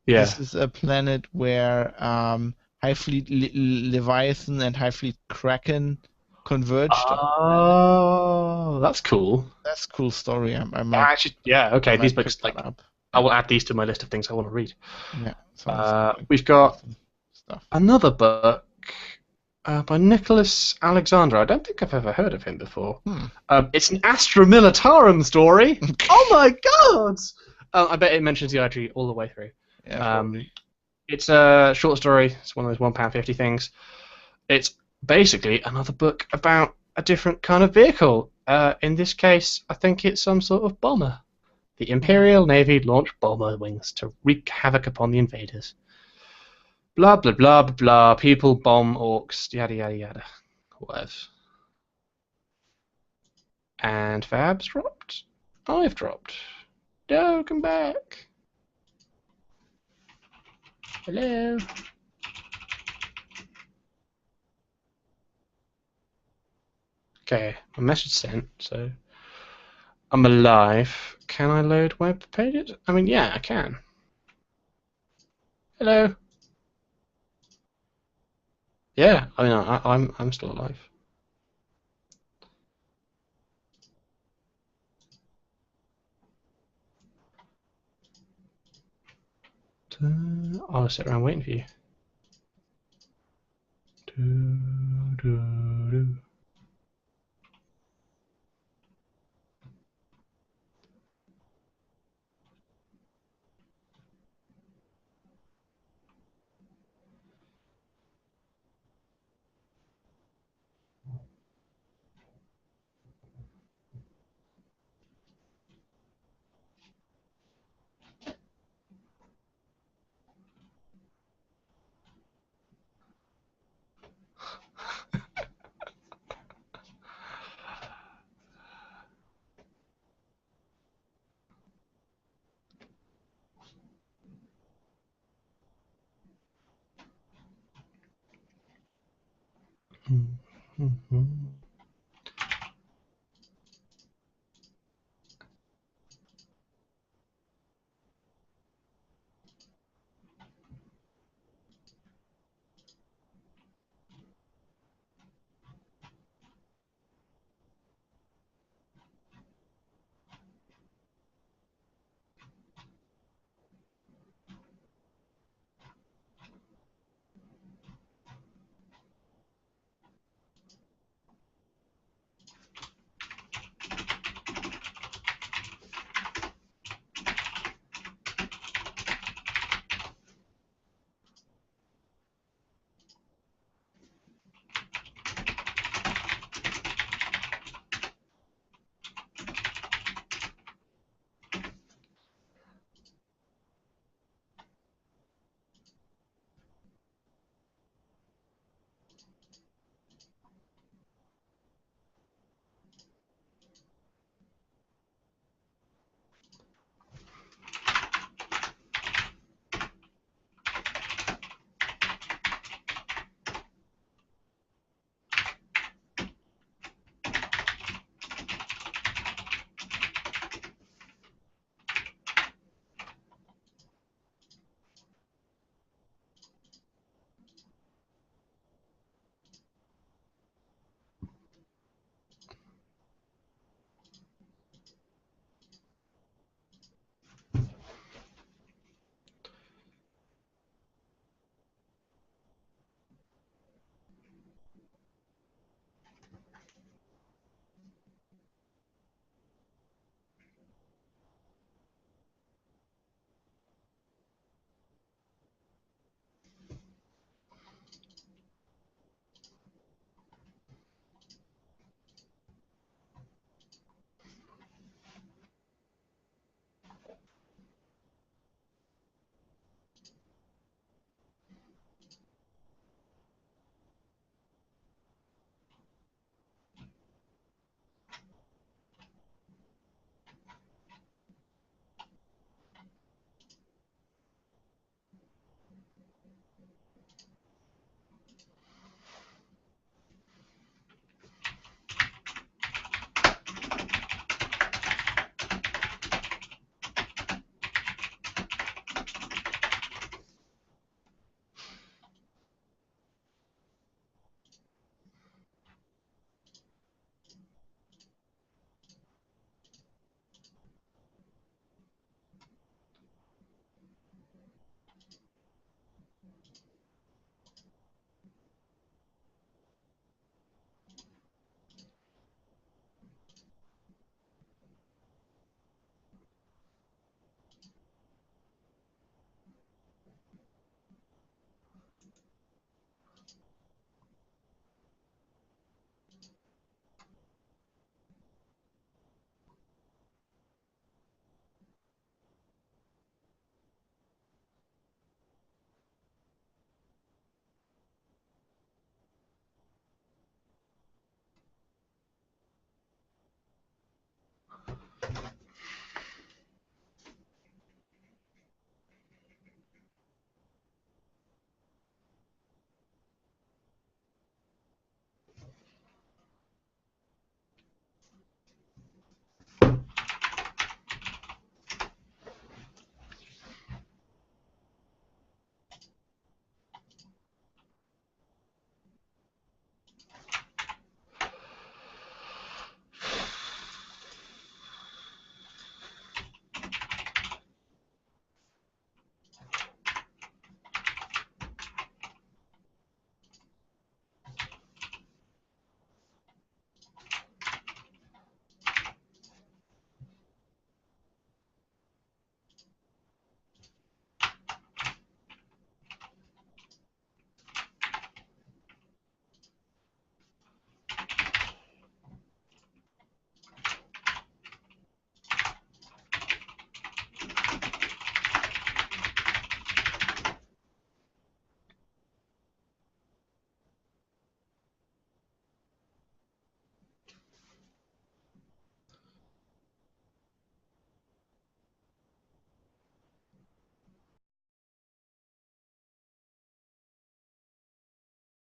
Yeah. This is a planet where High Fleet Leviathan and High Fleet Kraken converged. Oh, that's cool. That's a cool story. I might, actually, yeah, okay. These books, up. I will add these to my list of things I want to read. Yeah. We've got another book by Nicholas Alexander. I don't think I've ever heard of him before. It's an Astra Militarum story. Oh my god! I bet it mentions the IG all the way through. Yeah, it's a short story. It's one of those £1.50 things. It's basically another book about a different kind of vehicle. In this case, I think it's some sort of bomber. The Imperial Navy launched bomber wings to wreak havoc upon the invaders. Blah, blah, blah, blah, blah. People bomb orcs, yada, yada, yada. Whatever. And Fab's dropped. I've dropped. No, come back. Hello. Okay, a message sent, so I'm alive. Can I load web pages? I mean, yeah, I can. Hello. Yeah, I mean, I'm still alive. I'll sit around waiting for you.